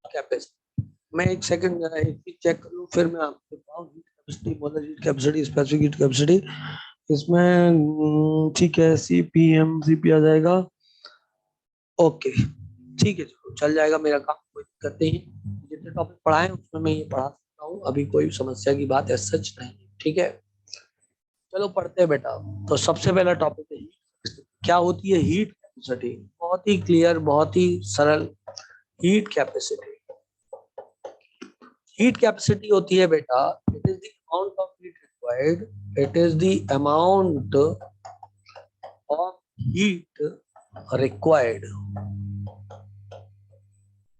कैपेसिटी। मैं एक सेकंड जरा एक चीज चेक कर लूं, फिर मैं आपको बताऊं। Heat capacity, molar heat capacity, specific heat capacity, इसमें ठीक है, CPM CP आ जाएगा। ओके, ठीक है, चलो चल जाएगा मेरा काम, कोई दिक्कत नहीं है। जितने टॉपिक पढ़ाए उसमें मैं ये पढ़ा सकता हूँ, अभी कोई समस्या की बात है सच नहीं। ठीक है, चलो पढ़ते हैं बेटा। तो सबसे पहला टॉपिक है क्या होती है हीट कैपेसिटी। बहुत ही क्लियर, बहुत ही सरल। हीट कैपेसिटी, हीट कैपेसिटी होती है बेटा, it is the amount of heat required, it is the amount of heat required,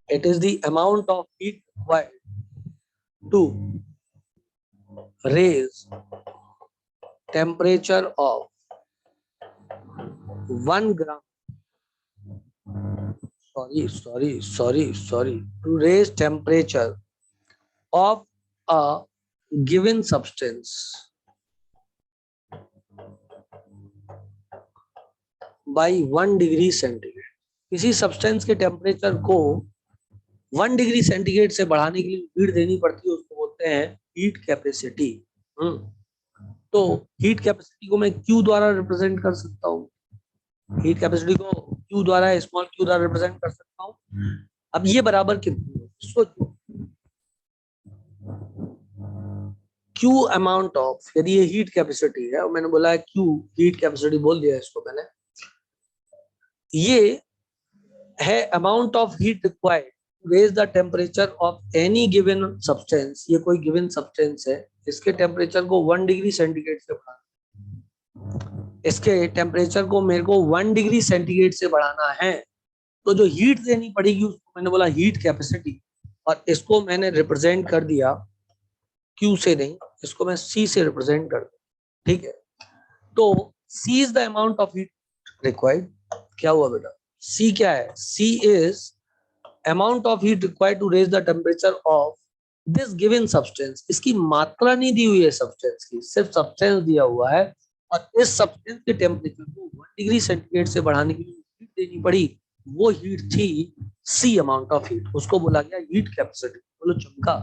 it is the amount of heat required to raise temperature of 1 gram sorry, to raise temperature of a given substance by 1 degree centigrade. किसी सब्सटेंस के टेम्परेचर को 1 डिग्री सेंटीग्रेड से बढ़ाने के लिए हीट देनी पड़ती है, उसको बोलते हैं हीट कैपेसिटी। तो हीट कैपेसिटी को मैं Q द्वारा रिप्रेजेंट कर सकता हूँ, हीट कैपेसिटी को Q द्वारा, स्मॉल q द्वारा रिप्रेजेंट कर सकता हूँ। अब ये बराबर कितनी है सोचो, Q अमाउंट ऑफ, यदि ये हीट कैपेसिटी है और मैंने बोला है Q, हीट कैपेसिटी बोल दिया इसको मैंने, ये है amount of heat required to raise the temperature of any given substance. ये कोई गिवन सब्सटेंस है, इसके टेम्परेचर को 1 डिग्री सेंटीग्रेड से बढ़ाना, इसके टेम्परेचर को मेरे को 1 डिग्री सेंटीग्रेड से बढ़ाना है, तो जो हीट देनी पड़ेगी उसको मैंने बोला हीट कैपेसिटी, और इसको मैंने रिप्रेजेंट कर दिया Q से नहीं, इसको मैं C से रिप्रेजेंट कर दिया, ठीक है। तो C is the amount of heat required. क्या हुआ बेटा, C क्या है, C is amount of heat required to raise the temperature of this given substance. इसकी मात्रा नहीं दी हुई है सब्सटेंस की, सिर्फ सब्सटेंस दिया हुआ है, और इस सब्सटेंस के टेम्परेचर को 1 डिग्री सेंटीग्रेड से बढ़ाने के लिए हीट देनी पड़ी, वो हीट थी C अमाउंट ऑफ हीट, उसको बोला गया हीट कैपेसिटी। बोलो चमका।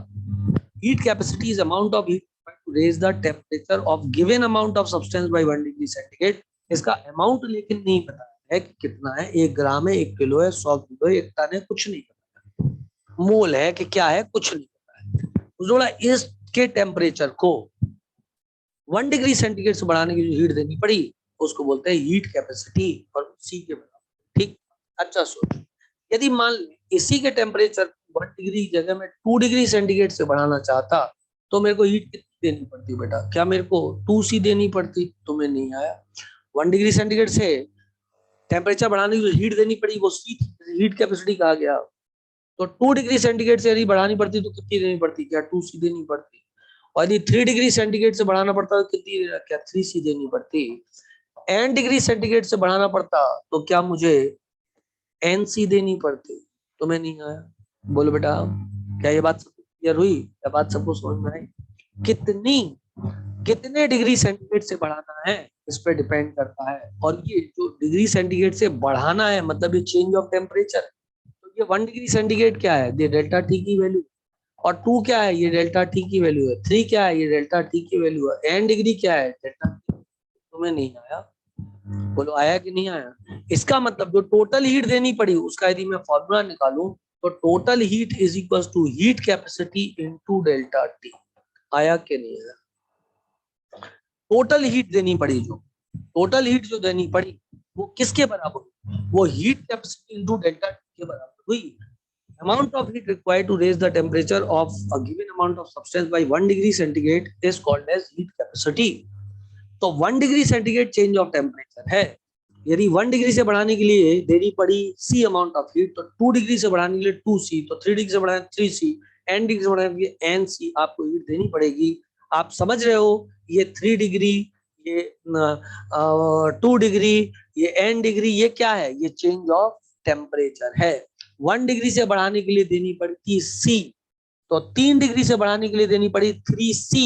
Heat capacity is amount of heat to raise the temperature of given amount of substance by 1 degree centigrade. इसका अमाउंट लेकिन नहीं पता है कि कितना है, 1 ग्राम है, 1 किलो है, 100 किलो है, 1 टन है, कुछ नहीं पता है। मोल है कि क्या है, कुछ नहीं पता है। बोला इसके टेम्परेचर को 1 डिग्री सेंटीग्रेड से बढ़ाने की जो हीट देनी पड़ी उसको बोलते हैं हीट कैपेसिटी, और C के बराबर, ठीक। अच्छा सोचो, यदि मान ली इसी के टेम्परेचर 1 डिग्री जगह में 2 डिग्री सेंटीग्रेड से बढ़ाना चाहता, तो मेरे को हीट कितनी देनी पड़ती बेटा, क्या मेरे को 2C देनी पड़ती, तुम्हें नहीं आया। 1 डिग्री सेंटीग्रेड से टेम्परेचर बढ़ाने की जो हीट देनी पड़ी वो C हीट कैपेसिटी कहा गया। तो 2 डिग्री सेंटीग्रेड से यदि बढ़ानी पड़ती तो कितनी देनी पड़ती, क्या 2C देनी पड़ती, और यदि 3 डिग्री सेंटीग्रेड से बढ़ाना पड़ता तो कितनी, क्या 3C देनी पड़ती। n डिग्री सेंटीग्रेड से बढ़ाना पड़ता तो क्या मुझे NC देनी पड़ती, तुम्हें नहीं आया। बोलो बेटा, क्या ये बात क्लियर हुई, क्या बात सबको समझ में आई। कितने डिग्री सेंटीग्रेड से बढ़ाना है इस पर डिपेंड करता है, और ये जो डिग्री सेंटीग्रेड से बढ़ाना है मतलब ये चेंज ऑफ टेम्परेचर, तो ये 1 डिग्री सेंटीग्रेड क्या है, ये डेल्टा T की वैल्यू, और 2 क्या है, ये डेल्टा T की वैल्यू है, 3 क्या है, ये डेल्टा T की वैल्यू है, n डिग्री क्या है, डेल्टा T। तुम्हें नहीं आया, बोलो आया कि नहीं आया। इसका मतलब जो टोटल हीट देनी पड़ी उसका यदि मैं फॉर्मूला निकालूं तो total heat is equal to heat capacity into delta T। आया कि नहीं आया। टोटल हीट देनी पड़ी, जो टोटल हीट जो देनी पड़ी वो किसके बराबर, वो heat capacity into delta T के बराबर हुई। Amount of heat required to raise the temperature of a given amount of substance by 1 degree centigrade is called as heat capacity। तो 1 degree centigrade change of temperature है, यदि 1 डिग्री से बढ़ाने के लिए देनी पड़ी C अमाउंट ऑफ हीट, तो 2 डिग्री से बढ़ाने के लिए 2C, तो 3 डिग्री से बढ़ाने 3C, n डिग्री से बढ़ाने के लिए NC आपको हीट देनी पड़ेगी। आप समझ रहे हो, ये 3 डिग्री, ये 2 डिग्री, ये n डिग्री, ये क्या है, ये चेंज ऑफ टेम्परेचर है। 1 डिग्री से बढ़ाने के लिए देनी पड़ती C, तो 3 डिग्री से बढ़ाने के लिए देनी पड़ी 3C।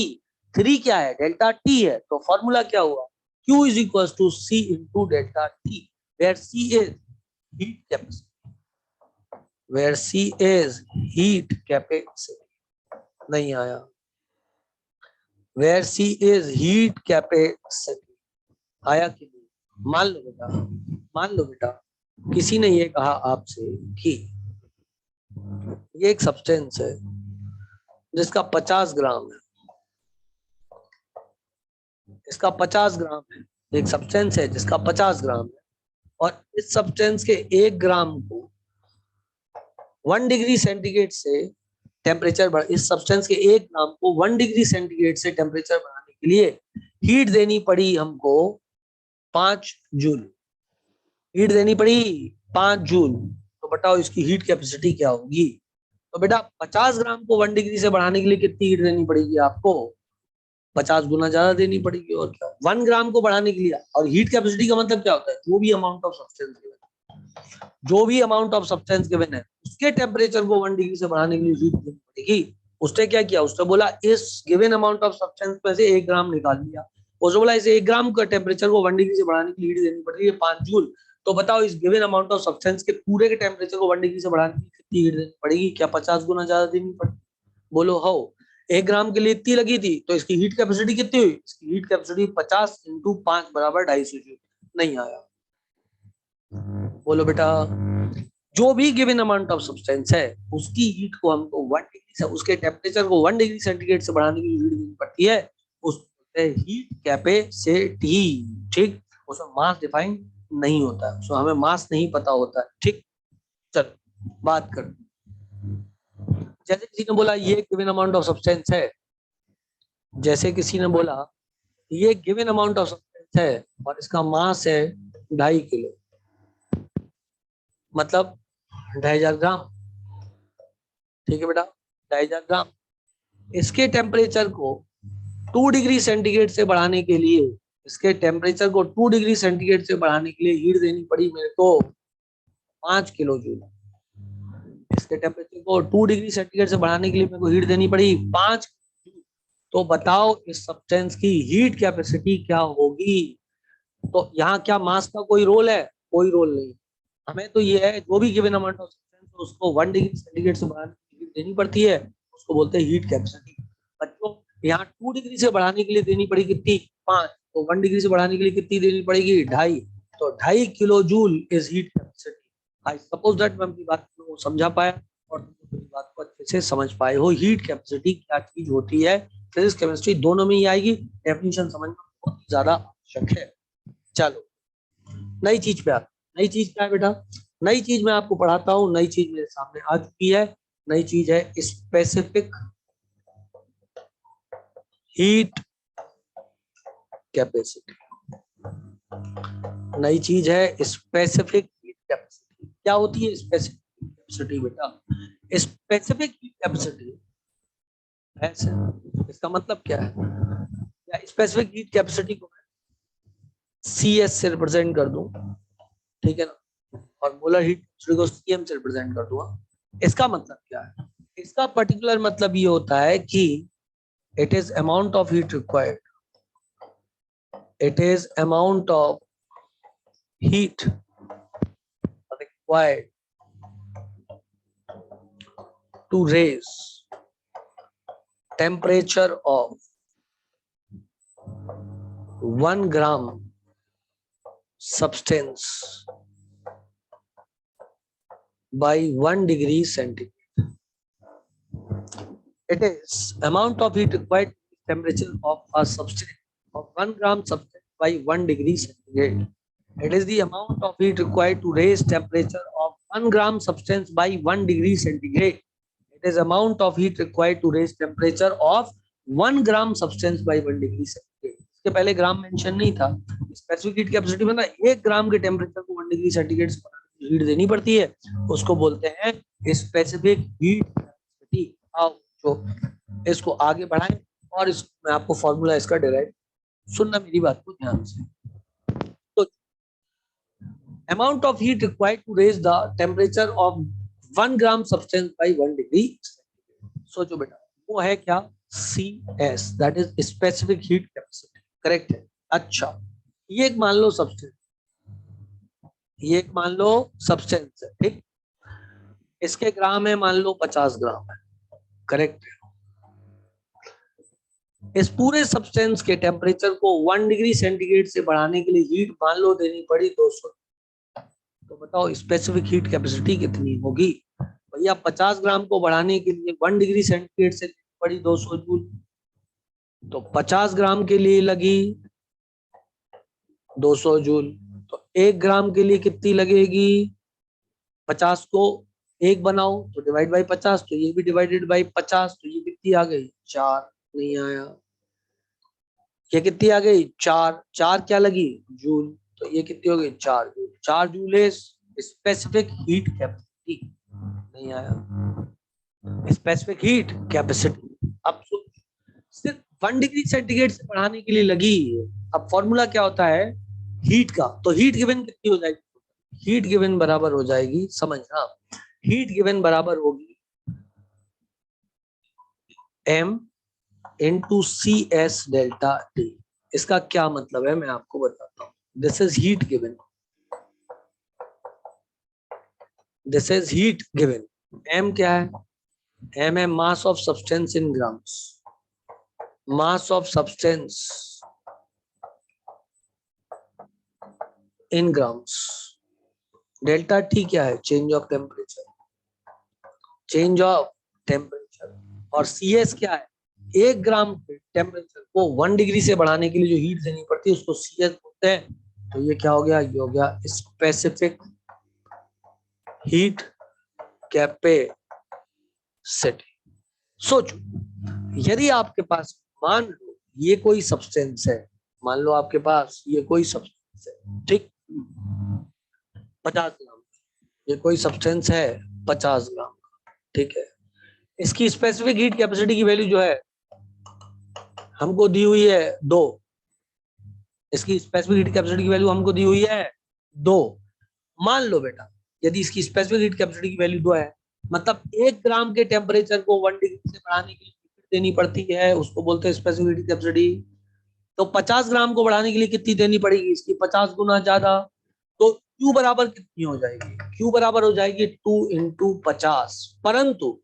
3 क्या है, डेल्टा T है, तो फॉर्मूला क्या हुआ, Q is equals to C into delta T, where C is heat capacity, where C is heat capacity। नहीं आया, where C is heat capacity। आया कि नहीं। मान लो बेटा किसी ने ये कहा आपसे कि ये एक सब्सटेंस है जिसका 50 ग्राम है, इसका 50 ग्राम है, एक सब्सटेंस है जिसका 50 ग्राम है, और इस सब्सटेंस के 1 ग्राम को 1 डिग्री सेंटीग्रेड से टेम्परेचर बढ़, इस सब्सटेंस के 1 ग्राम को 1 डिग्री सेंटीग्रेड से टेम्परेचर बढ़ाने के लिए हीट देनी पड़ी हमको 5 जूल, हीट देनी पड़ी 5 जूल। तो बताओ इसकी हीट कैपेसिटी क्या होगी। तो बेटा 50 ग्राम को 1 डिग्री से बढ़ाने के लिए कितनी हीट देनी पड़ेगी आपको, 50 गुना ज्यादा देनी पड़ेगी। और क्या, 1 ग्राम को बढ़ाने के लिए, और हीट कैपेसिटी का मतलब क्या होता है, वो भी अमाउंट ऑफ सब्सटेंस। जो भी अमाउंट ऑफ सब्सटेंस गिवन है उसके टेम्परेचर को 1 डिग्री से बढ़ाने के लिए हीट देनी पड़ेगी। उसने क्या किया, उसने बोला इस गिवन अमाउंट ऑफ सब्सटेंस में से 1 ग्राम निकाल लिया, उसने बोला इस 1 ग्राम का टेम्परेचर को 1 डिग्री से बढ़ाने के लिए हीट देनी पड़ेगी 5 जूल। तो बताओ इस गिवन अमाउंट ऑफ सब्सटेंस के पूरे के टेम्परेचर को 1 डिग्री से बढ़ाने के लिए कितनी हीट देनी पड़ेगी? क्या 50 गुना ज्यादा देनी पड़ेगी? बोलो हो। 1 ग्राम के लिए इतनी लगी थी तो इसकी हीट कैपेसिटी कितनी हुई? इसकी हीट कैपेसिटी 50 × 5 बराबर 250 जूल। नहीं आया। बोलो बेटा, जो भी गिवन अमाउंट ऑफ सब्सटेंस है उसकी हीट को हमको 1 डिग्री से, उसके टेम्परेचर को 1 डिग्री सेंटीग्रेड से बढ़ाने के लिए हीट देनी पड़ती है, उस हीट कैपेसिटी। ठीक, उसमें मास डिफाइन नहीं होता है, उसमें हमें मास नहीं पता होता है। ठीक, चलो बात कर। जैसे किसी ने बोला ये गिवन अमाउंट ऑफ सब्सटेंस है, जैसे किसी ने बोला ये गिवन अमाउंट ऑफ सब्सटेंस है और इसका मास है 2.5 किलो, मतलब 2,500 ग्राम। ठीक है बेटा, 2,500 ग्राम। इसके टेम्परेचर को 2 डिग्री सेंटीग्रेड से बढ़ाने के लिए, इसके टेम्परेचर को 2 डिग्री सेंटीग्रेड से बढ़ाने के लिए हीट देनी पड़ी मेरे को 5 किलो जूल। इसके टेम्परेचर को 2 डिग्री सेंटीग्रेड से बढ़ाने के लिए मेरे को हीट देनी पड़ी 5। तो बताओ इस सब्सटेंस की हीट कैपेसिटी क्या होगी? तो यहाँ क्या मास का कोई रोल है? कोई रोल नहीं। हमें तो ये है जो भी गिवन अमाउंट ऑफ सब्सटेंस है उसको 1 डिग्री सेंटीग्रेड से बढ़ाने के लिए हीट देनी पड़ती है, उसको बोलते हैं हीट कैपेसिटी। बच्चों यहाँ 2 डिग्री से बढ़ाने के लिए देनी पड़ी कितनी? 5। तो 1 डिग्री से बढ़ाने के लिए कितनी देनी पड़ेगी? 2.5। तो 2.5 kilo joule is heat capacity. I suppose that मैं अपनी बात को समझा पाया और तुम मेरी बात को अच्छे से समझ पाए हो। हीट कैपेसिटी क्या चीज होती है, फिजिक्स केमिस्ट्री दोनों में ही आएगी, डेफिनेशन समझना बहुत ज्यादा आवश्यक है। चलो नई चीज पे आते। नई चीज क्या है बेटा? नई चीज मैं आपको पढ़ाता हूँ, नई चीज मेरे सामने आ चुकी है। नई चीज है स्पेसिफिक हीट कैपेसिटी। नई चीज है स्पेसिफिक हीट कैपेसिटी। क्या होती है स्पेसिफिक हीट कैपेसिटी बेटा? स्पेसिफिक हीट कैपेसिटी ऐसे, इसका मतलब क्या है? या स्पेसिफिक हीट कैपेसिटी को CS से रिप्रेजेंट कर दूं, ठीक है ना, और मोलर हीट कैपेसिटी को CM से रिप्रेजेंट कर दूंगा। इसका मतलब क्या है? इसका पर्टिकुलर मतलब ये होता है कि it is amount of heat required, it is amount of heat required to raise temperature of 1 gram substance by 1 degree centigrade. It is amount of heat required temperature of a substance of 1 gram substance by 1 degree centigrade. It is the amount of heat required to raise temperature of 1 gram substance by 1 degree centigrade. It is amount of heat required to raise temperature of 1 gram substance by 1 degree centigrade. इसके पहले ग्राम मेंशन नहीं था। स्पेसिफिक हीट कैपेसिटी में ना 1 ग्राम के टेम्परेचर को 1 डिग्री सेंटीग्रेड से हीट देनी पड़ती है, उसको बोलते हैं स्पेसिफिक हीट कैपेसिटी। आओ जो इसको आगे बढ़ाएं और इस मैं आपको फॉर्मूला इसका डिराइव, सुनना मेरी बात को ध्यान से। तो amount of heat required to raise the temperature of 1 gram substance by 1 degree centigrade. सोचो बेटा वो है क्या? CS, that is specific heat capacity, correct है। अच्छा ये एक मान लो सब्सटेंस, ये एक मान लो सब्सटेंस है, ठीक, इसके ग्राम है मान लो 50 ग्राम है, करेक्ट है। इस पूरे सब्सटेंस के टेम्परेचर को 1 डिग्री सेंटीग्रेड से बढ़ाने के लिए हीट मान लो देनी पड़ी 200। तो बताओ स्पेसिफिक हीट कैपेसिटी कितनी होगी? भैया 50 ग्राम को बढ़ाने के लिए 1 डिग्री सेंटीग्रेड से पड़ी 200 जूल, तो 50 ग्राम के लिए लगी 200 जूल। तो 1 ग्राम के लिए कितनी लगेगी? 50 को 1 बनाओ तो डिवाइड बाई 50, तो ये भी डिवाइडेड बाई 50, तो ये कितनी आ गई? 4। नहीं आया। ये कितनी आ गई? 4। 4 क्या लगी? जूल। तो ये कितनी हो गई? 4 joule. 4 joule is specific heat capacity. नहीं आया। Specific heat capacity. अब सिर्फ 1 डिग्री सेंटीग्रेड से बढ़ाने के लिए लगी। अब फॉर्मूला क्या होता है हीट का? तो हीट गिवन कितनी हो जाएगी? हीट गिवन बराबर हो जाएगी, समझना, हीट गिवन बराबर होगी m into C S delta T. इसका क्या मतलब है मैं आपको बताता हूँ। This is heat given, this is heat given. m क्या है? m है mass of substance in grams, mass of substance in grams. Delta T क्या है? Change of temperature, change of temperature. और सी एस क्या है? 1 ग्राम टेम्परेचर को 1 डिग्री से बढ़ाने के लिए जो हीट देनी पड़ती है उसको सी एस बोलते हैं। तो ये क्या हो गया? ये हो गया स्पेसिफिक हीट कैपेसिटी। सोचो, यदि आपके पास, मान लो ये कोई सब्सटेंस है, मान लो आपके पास ये कोई सब्सटेंस है, ठीक, 50 ग्राम, ये कोई सब्सटेंस है 50 ग्राम, ठीक है। इसकी स्पेसिफिक हीट कैपेसिटी की वैल्यू जो है हमको दी हुई है 2। इसकी स्पेसिफिक हीट कैपेसिटी की वैल्यू हमको दी हुई है 2। मान लो बेटा, यदि इसकी स्पेसिफिक हीट कैपेसिटी की वैल्यू 2 है, मतलब 1 ग्राम के टेम्परेचर को 1 डिग्री से बढ़ाने के लिए देनी पड़ती है, उसको बोलते हैं स्पेसिफिक हीट कैपेसिटी। तो 50 ग्राम को बढ़ाने के लिए कितनी देनी पड़ेगी? इसकी 50 गुना ज्यादा। तो Q बराबर कितनी हो जाएगी? Q बराबर हो जाएगी 2 इंटू 50। परंतु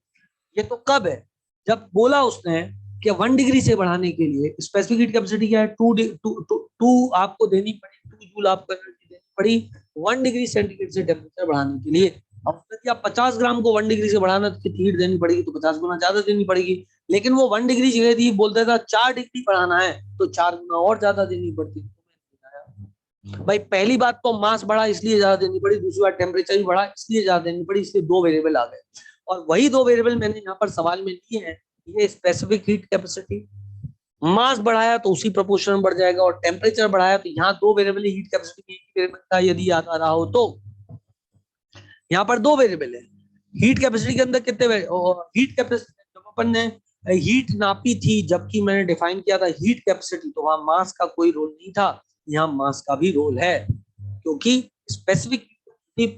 ये तो कब है? जब बोला उसने कि 1 डिग्री से बढ़ाने के लिए स्पेसिफिक हीट कैपेसिटी क्या है? 2 आपको देनी पड़ी, 2 जूल आपको एनर्जी देनी पड़ी 1 डिग्री सेंटीग्रेड से टेम्परेचर बढ़ाने के लिए। अब उसने क्या 50 ग्राम को 1 डिग्री से बढ़ाना तो कितनी हीट देनी पड़ेगी? तो 50 गुना ज्यादा देनी पड़ेगी। लेकिन वो 1 डिग्री जगह थी, बोलता था 4 डिग्री बढ़ाना है तो 4 गुना और ज्यादा देनी पड़ती। भाई पहली बात तो मास बढ़ा इसलिए ज्यादा देनी पड़ी, दूसरी बात टेम्परेचर भी बढ़ा इसलिए ज्यादा देनी पड़ी, इसलिए 2 वेरिएबल आ गए। और वही 2 वेरिएबल मैंने यहाँ पर सवाल में लिए हैं। ये स्पेसिफिक हीट कैपेसिटी, मास बढ़ाया तो उसी प्रोपोर्शन में बढ़ जाएगा, और टेम्परेचर बढ़ाया तो यहाँ 2 वेरिएबल हीट कैपेसिटी एक ही वेरिएबल था, यदि याद आ रहा हो तो। यहाँ पर 2 वेरिएबल है। हीट कैपेसिटी के अंदर कितने हीट कैपेसिटी, जब अपन ने हीट नापी थी, जबकि मैंने डिफाइन किया था हीट कैपेसिटी, तो वहां मास का कोई रोल नहीं था, यहाँ मास का भी रोल है, क्योंकि स्पेसिफिक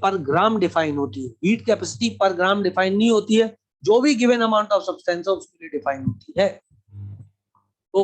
पर ग्राम डिफाइन होती है, हीट कैपेसिटी पर ग्राम डिफाइन नहीं होती है, जो भी गिवन अमाउंट ऑफ सब्सटेंस है उसके लिए डिफाइन होती है। तो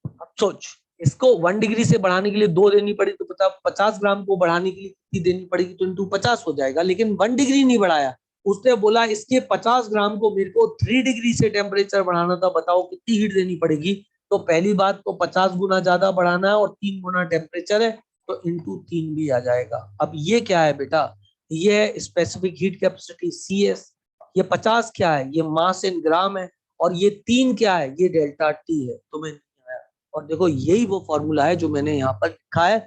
अब सोच, इसको 1 डिग्री से बढ़ाने के लिए 2 देनी पड़ी, तो पता 50 ग्राम को बढ़ाने के लिए कितनी देनी पड़ेगी? तो इंटू 50 हो जाएगा। लेकिन 1 डिग्री नहीं बढ़ाया, उसने बोला इसके 50 ग्राम को मेरे को 3 डिग्री से टेम्परेचर बढ़ाना था, बताओ कितनी हीट देनी पड़ेगी? तो पहली बात तो 50 गुना ज्यादा बढ़ाना है, और 3 गुना टेम्परेचर है, तो इंटू 3 भी आ जाएगा। अब ये क्या है बेटा? ये है specific heat capacity C S. ये 50 क्या है? ये मास इन ग्राम है। और ये 3 क्या है? ये डेल्टा टी है। तो मैं, और देखो यही वो फॉर्मूला है जो मैंने यहाँ पर लिखा है,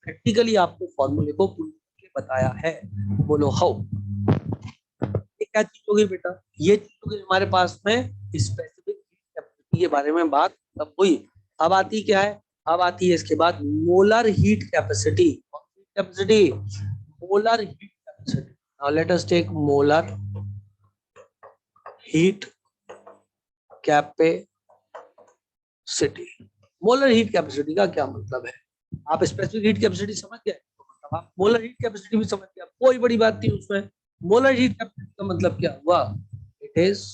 प्रैक्टिकली आपको फॉर्मूले को प्रूव करके बताया है। बोलो हाउ। ये क्या चीज होगी बेटा? ये चीज होगी हमारे पास में स्पेसिफिक कैपेसिटी के बारे में बात तब हुई। अब आती क्या है? अब आती है इसके बाद molar heat capacity. Capacity, molar heat capacity. Now let us take molar heat capacity. Molar heat capacity का क्या मतलब है? आप स्पेसिफिक हीट कैपेसिटी समझ गए, तो मतलब आप मोलर हीट कैपेसिटी भी समझ गए, कोई बड़ी बात नहीं उसमें। मोलर हीट कैपेसिटी का मतलब क्या हुआ? It is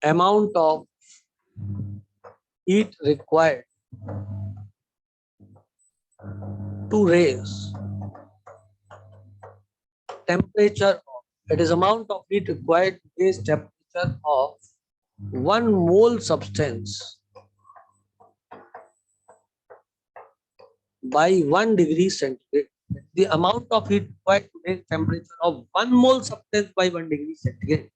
amount of heat required to raise temperature of, it is amount of heat required to raise temperature of 1 mole substance by 1 degree centigrade. The amount of heat required to raise temperature of 1 mole substance by 1 degree centigrade.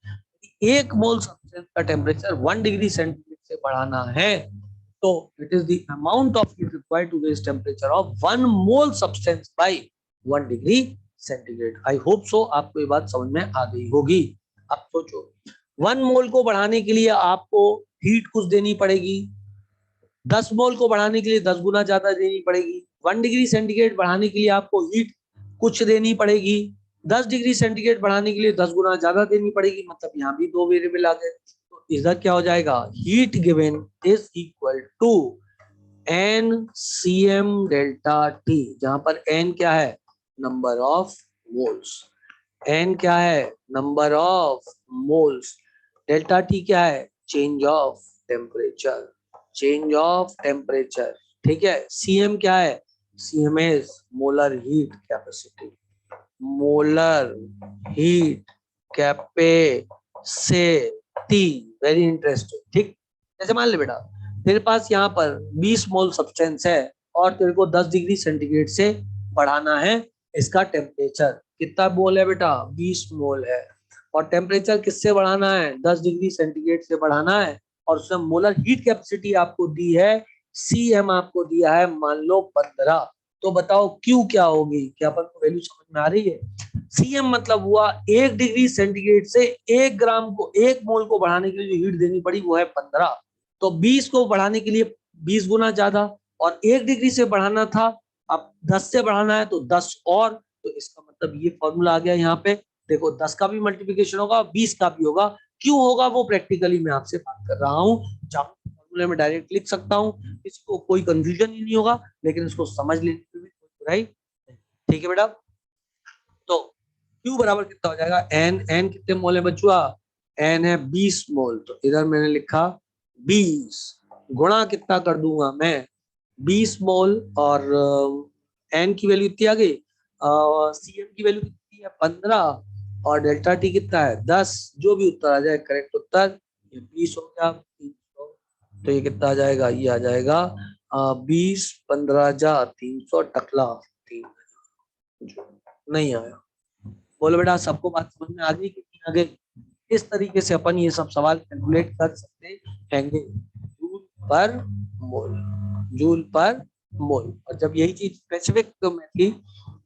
1 mole substance का टेम्परेचर 1 डिग्री सेंटीग्रेड से बढ़ाना है, तो it is the amount of heat required to raise temperature of 1 mole substance by 1 degree centigrade. I hope so आपको ये बात समझ में आ गई होगी। अब सोचो, 1 मोल को बढ़ाने के लिए आपको हीट कुछ देनी पड़ेगी, 10 मोल को बढ़ाने के लिए 10 गुना ज्यादा देनी पड़ेगी, 1 डिग्री सेंटीग्रेड बढ़ाने के लिए आपको हीट कुछ देनी पड़ेगी, 10 डिग्री सेंटीग्रेड बढ़ाने के लिए 10 गुना ज्यादा देनी पड़ेगी, मतलब यहाँ भी 2 वेरिएबल आ गए। तो इधर क्या हो जाएगा? Heat given is equal to N C M delta T, जहां पर एन क्या है, नंबर ऑफ मोल्स, एन क्या है, number of moles, delta T क्या है, change of temperature, change of temperature, ठीक है। सीएम क्या है, CM is molar heat capacity, molar heat capacity, very interesting, ठीक। जैसे मान ले बेटा तेरे पास यहाँ पर 20 मोल सब्सटेंस है और तेरे को 10 डिग्री सेंटीग्रेड से बढ़ाना है इसका टेम्परेचर, कितना मोल है बेटा, 20 मोल है, और टेम्परेचर किससे बढ़ाना है, 10 डिग्री सेंटीग्रेड से बढ़ाना है, और उसमें मोलर हीट कैपेसिटी आपको दी है, सीएम आपको दिया है मान लो 15। तो बताओ क्यू क्या होगी, क्या अपन को वैल्यू समझ में आ रही है। सीएम मतलब हुआ 1 डिग्री सेंटीग्रेड से 1 ग्राम को, 1 मोल को बढ़ाने के लिए जो हीट देनी पड़ी वो है 15। तो 20 को बढ़ाने के लिए 20 गुना ज्यादा, और 1 डिग्री से बढ़ाना था, अब 10 से बढ़ाना है तो 10 और, तो इसका मतलब ये फॉर्मूला आ गया यहाँ पे। देखो 10 का भी मल्टीप्लिकेशन होगा, 20 का भी होगा, क्यों होगा वो प्रैक्टिकली मैं आपसे बात कर रहा हूँ, फॉर्मूले में डायरेक्ट लिख सकता हूँ, इसको कोई कंफ्यूजन ही नहीं होगा, लेकिन इसको समझ लेने में भी कोई बुराई नहीं। ठीक है बेटा, तो Q बराबर कितना हो जाएगा, एन, एन कितने मोल है बचुआ, एन है 20 मोल, तो इधर मैंने लिखा 20 गुणा कितना कर दूंगा मैं, 20 मोल, और एन की वैल्यू कितनी आ गई, सीएम की वैल्यू कितनी है 15, और डेल्टा टी कितना है 10, जो भी उत्तर आ जाए करेक्ट उत्तर, ये 20 हो गया 300, तो ये कितना आ जाएगा, ये आ जाएगा 20 15 जा 300 टकला 3, नहीं आया। बोलो बेटा सबको बात समझ में आ गई कि नहीं आ गई। इस तरीके से अपन ये सब सवाल कैलकुलेट कर सकते हैंगे, जूल पर मोल, जूल पर मोल। और जब यही चीज स्पेसिफिक में थी,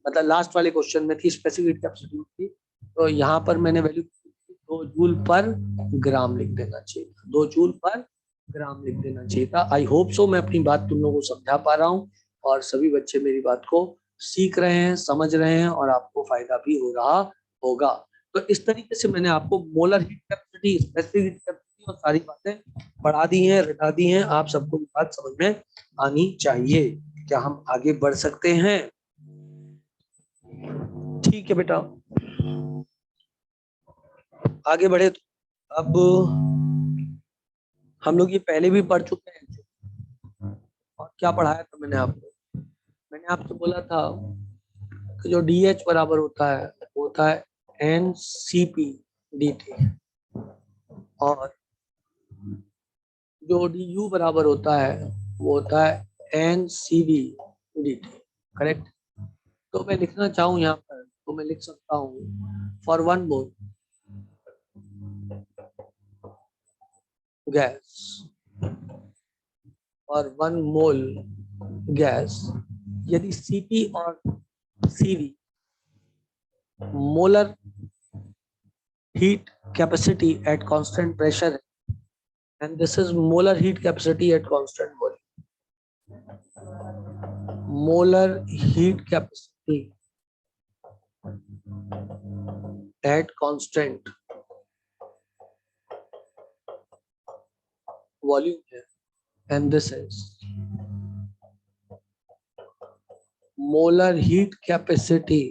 मतलब लास्ट वाले क्वेश्चन में थी स्पेसिफिक कैपेसिटी थी, तो यहाँ पर मैंने वैल्यू 2 जूल पर ग्राम लिख देना चाहिए, 2 जूल पर ग्राम लिख देना चाहिए था। आई होप सो मैं अपनी बात तुम लोगों को समझा पा रहा हूँ, और सभी बच्चे मेरी बात को सीख रहे हैं, समझ रहे हैं, और आपको फायदा भी हो रहा होगा। तो इस तरीके से मैंने आपको molar heat capacity, specific heat capacity और सारी बातें पढ़ा दी हैं, रटा दी हैं, आप सबको बात समझ में आनी चाहिए। क्या हम आगे बढ़ सकते हैं, ठीक है बेटा, आगे बढ़े। तो अब हम लोग ये पहले भी पढ़ चुके हैं, और क्या पढ़ाया था मैंने आपको, मैंने आपसे बोला था कि जो डी एच बराबर होता है वो होता है N C P D T, और जो डी यू बराबर होता है वो होता है N C B D T, correct. तो मैं लिखना चाहूँ यहाँ पर तो मैं लिख सकता हूँ फॉर 1 मोल गैस, और 1 मोल गैस, यदि सीपी और CV molar heat capacity at constant pressure, and this is molar heat capacity at constant volume, molar heat capacity at constant volume है, and this is molar heat capacity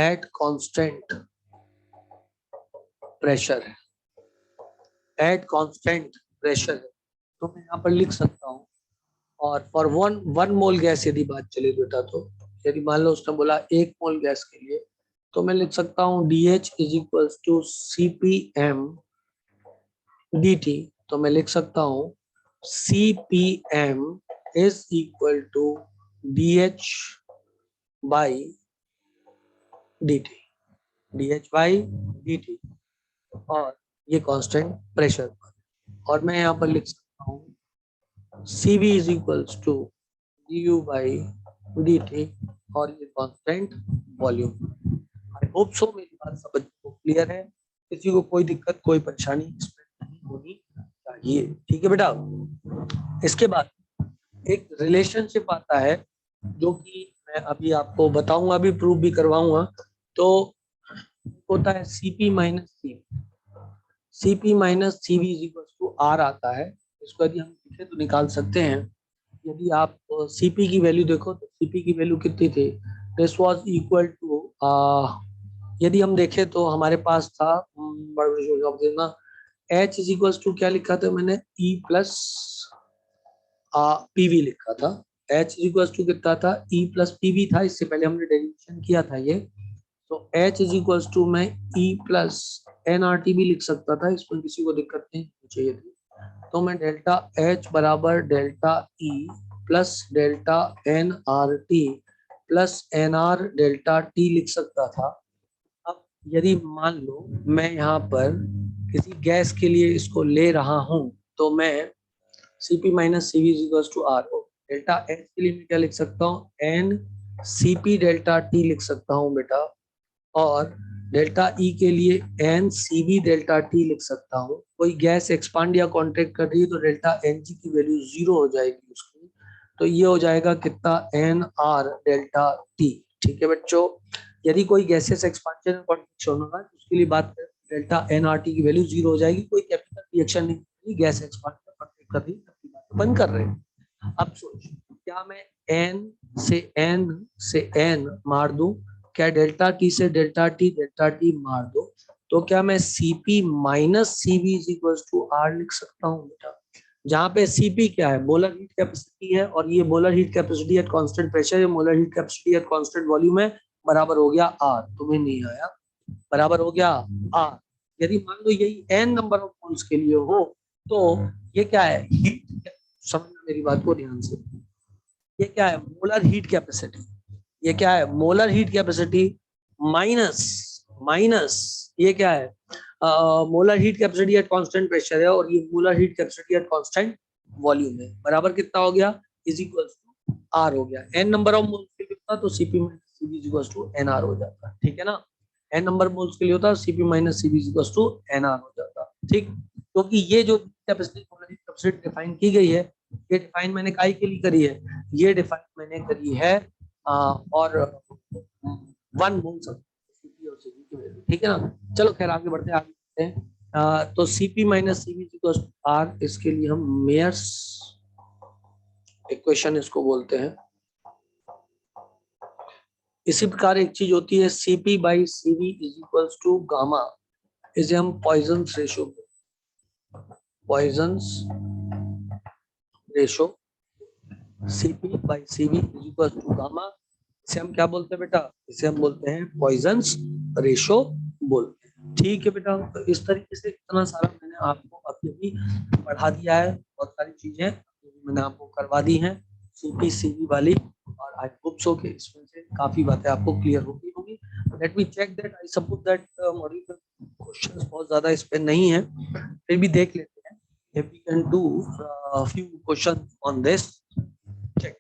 at constant pressure, at constant pressure, तो मैं यहाँ पर लिख सकता हूँ। और फॉर 1 मोल गैस यदि बात चले बेटा, तो यदि मान लो उसने बोला 1 मोल गैस के लिए, तो मैं लिख सकता हूँ D H is equal to C P M D T, तो मैं लिख सकता हूँ C P M is equal to D H by D T, D H by D T, और ये कांस्टेंट प्रेशर, और मैं यहाँ पर लिख सकता हूँ C B is equal to D U by D T, और ये constant volume. I hope so मेरी बात सब बच्चों को क्लियर है, किसी को कोई दिक्कत कोई परेशानी इसमें नहीं होनी चाहिए, ठीक है बेटा। इसके बाद एक रिलेशनशिप आता है जो कि मैं अभी आपको बताऊंगा, अभी प्रूव भी करवाऊंगा। तो होता है CP minus C, CP minus CV is equal to R आता है, इसको यदि हम लिखे तो निकाल सकते हैं। यदि आप Cp की वैल्यू देखो तो Cp की वैल्यू कितनी थी, दिस वाज इक्वल टू, यदि हम देखें तो हमारे पास था ना, H इज इक्वल टू क्या लिखा था मैंने, E प्लस PV लिखा था। H इज इक्वल टू कितना था, E प्लस PV था, इससे पहले हमने डेरिवेशन किया था ये। तो H इज इक्वल टू मैं E प्लस nRT भी लिख सकता था, इसमें किसी को दिक्कत नहीं चाहिए थी। तो मैं डेल्टा H बराबर delta E plus delta nRT plus nR delta T लिख सकता था। अब यदि मान लो मैं यहाँ पर किसी गैस के लिए इसको ले रहा हूँ, तो मैं Cp minus Cv is equal to R, delta H के लिए मैं क्या लिख सकता हूँ, n Cp डेल्टा T लिख सकता हूँ बेटा, और डेल्टा E के लिए n Cv डेल्टा T लिख सकता हूँ। कोई गैस एक्सपांड या कॉन्ट्रैक्ट कर रही है तो डेल्टा Ng की वैल्यू 0 हो जाएगी उसकी, तो ये हो जाएगा कितना, nR डेल्टा T। ठीक है बच्चों, यदि कोई गैसेस एक्सपांशन या कॉन्ट्रैक्शन होगा तो उसके लिए बात करें, डेल्टा nRT की वैल्यू 0 हो जाएगी, कोई केमिकल रिएक्शन नहीं होगी, गैस एक्सपांड या कॉन्ट्रैक्ट कर रही है, बंद कर रहे हैं। अब सोच, क्या मैं n से n मार दूं, क्या डेल्टा टी से डेल्टा टी मार दो, तो क्या मैं Cp minus Cv is equal to R लिख सकता हूँ बेटा, जहाँ पे Cp क्या है, मोलर हीट कैपेसिटी है, और ये molar heat capacity at constant pressure, ये molar heat capacity at constant volume है, बराबर हो गया R। तुम्हें नहीं आया, बराबर हो गया R। यदि मान लो यही n नंबर ऑफ मोल्स के लिए हो, तो ये क्या है, हीट, समझना मेरी बात को ध्यान से, ये क्या है, मोलर हीट कैपेसिटी, ये क्या है, molar heat capacity minus minus ये क्या है, molar heat capacity at constant pressure है, और ये molar heat capacity at constant volume है, बराबर कितना हो गया, इज इक्वल टू R हो गया। n नंबर ऑफ मोल्स के लिए होता तो Cp minus Cv is equal to nR हो जाता, ठीक है ना, n नंबर मोल्स के लिए होता Cp minus Cv is equal to nR हो जाता, ठीक। क्योंकि ये जो capacity molar heat capacity define की गई है, ये डिफाइन मैंने काई के लिए करी है, ये डिफाइन मैंने करी है और 1 मोल Cp और Cv की वैल्यू, ठीक है ना। चलो खैर आगे बढ़ते हैं, आगे बढ़ते हैं। तो Cp minus Cv equals to R, इसके लिए हम मेयर्स इक्वेशन इसको बोलते हैं। इसी प्रकार एक चीज होती है Cp by Cv is equals to gamma, इसे हम Poisson's ratio, Poisson's ratio Cp by Cv is equal to gamma, इसे हम क्या बोलते हैं बेटा, इसे हम बोलते हैं पॉइजन्स रेशो बोलते हैं, ठीक है बेटा। तो इस तरीके से इतना सारा मैंने आपको अभी भी पढ़ा दिया है, बहुत सारी चीजें मैंने आपको करवा दी हैं Cp Cv वाली, और आई होप सो कि इसमें से काफी बातें आपको क्लियर हो गई होंगी। Let me check that, I suppose that module में क्वेश्चंस बहुत ज्यादा इस पे नहीं है, फिर भी देख लेते हैं if we can do few questions on this, check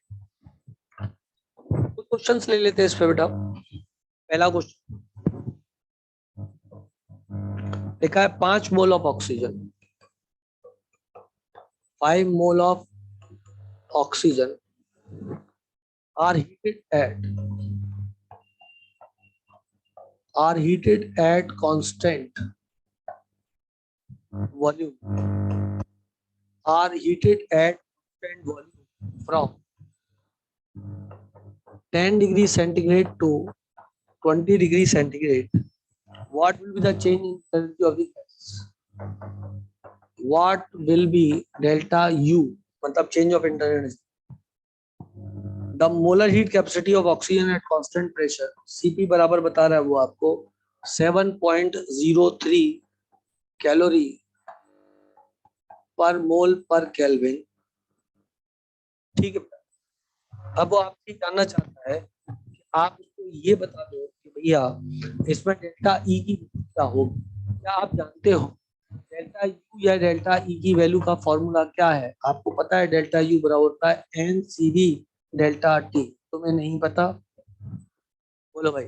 कुछ क्वेश्चंस ले लेते हैं इस पे बेटा। पहला क्वेश्चन लिखा है 5 mole of oxygen, 5 mole of oxygen are heated at constant volume, are heated at constant volume from 10 degrees centigrade to 20 degrees centigrade. What will be the change in energy of the gas? What will be delta U, मतलब change of internal energy. The molar heat capacity of oxygen at constant pressure, Cp बराबर बता रहा है वो आपको 7.03 कैलोरी पर मोल पर केल्विन, ठीक है। अब वो आपसे जानना चाहता है कि आप उसको ये बता दो कि भैया इसमें डेल्टा ई की क्या होगी, क्या आप जानते हो डेल्टा यू या डेल्टा ई की वैल्यू का फॉर्मूला क्या है, आपको पता है डेल्टा यू बराबर होता है N C B delta T, तुम्हें नहीं पता, बोलो भाई,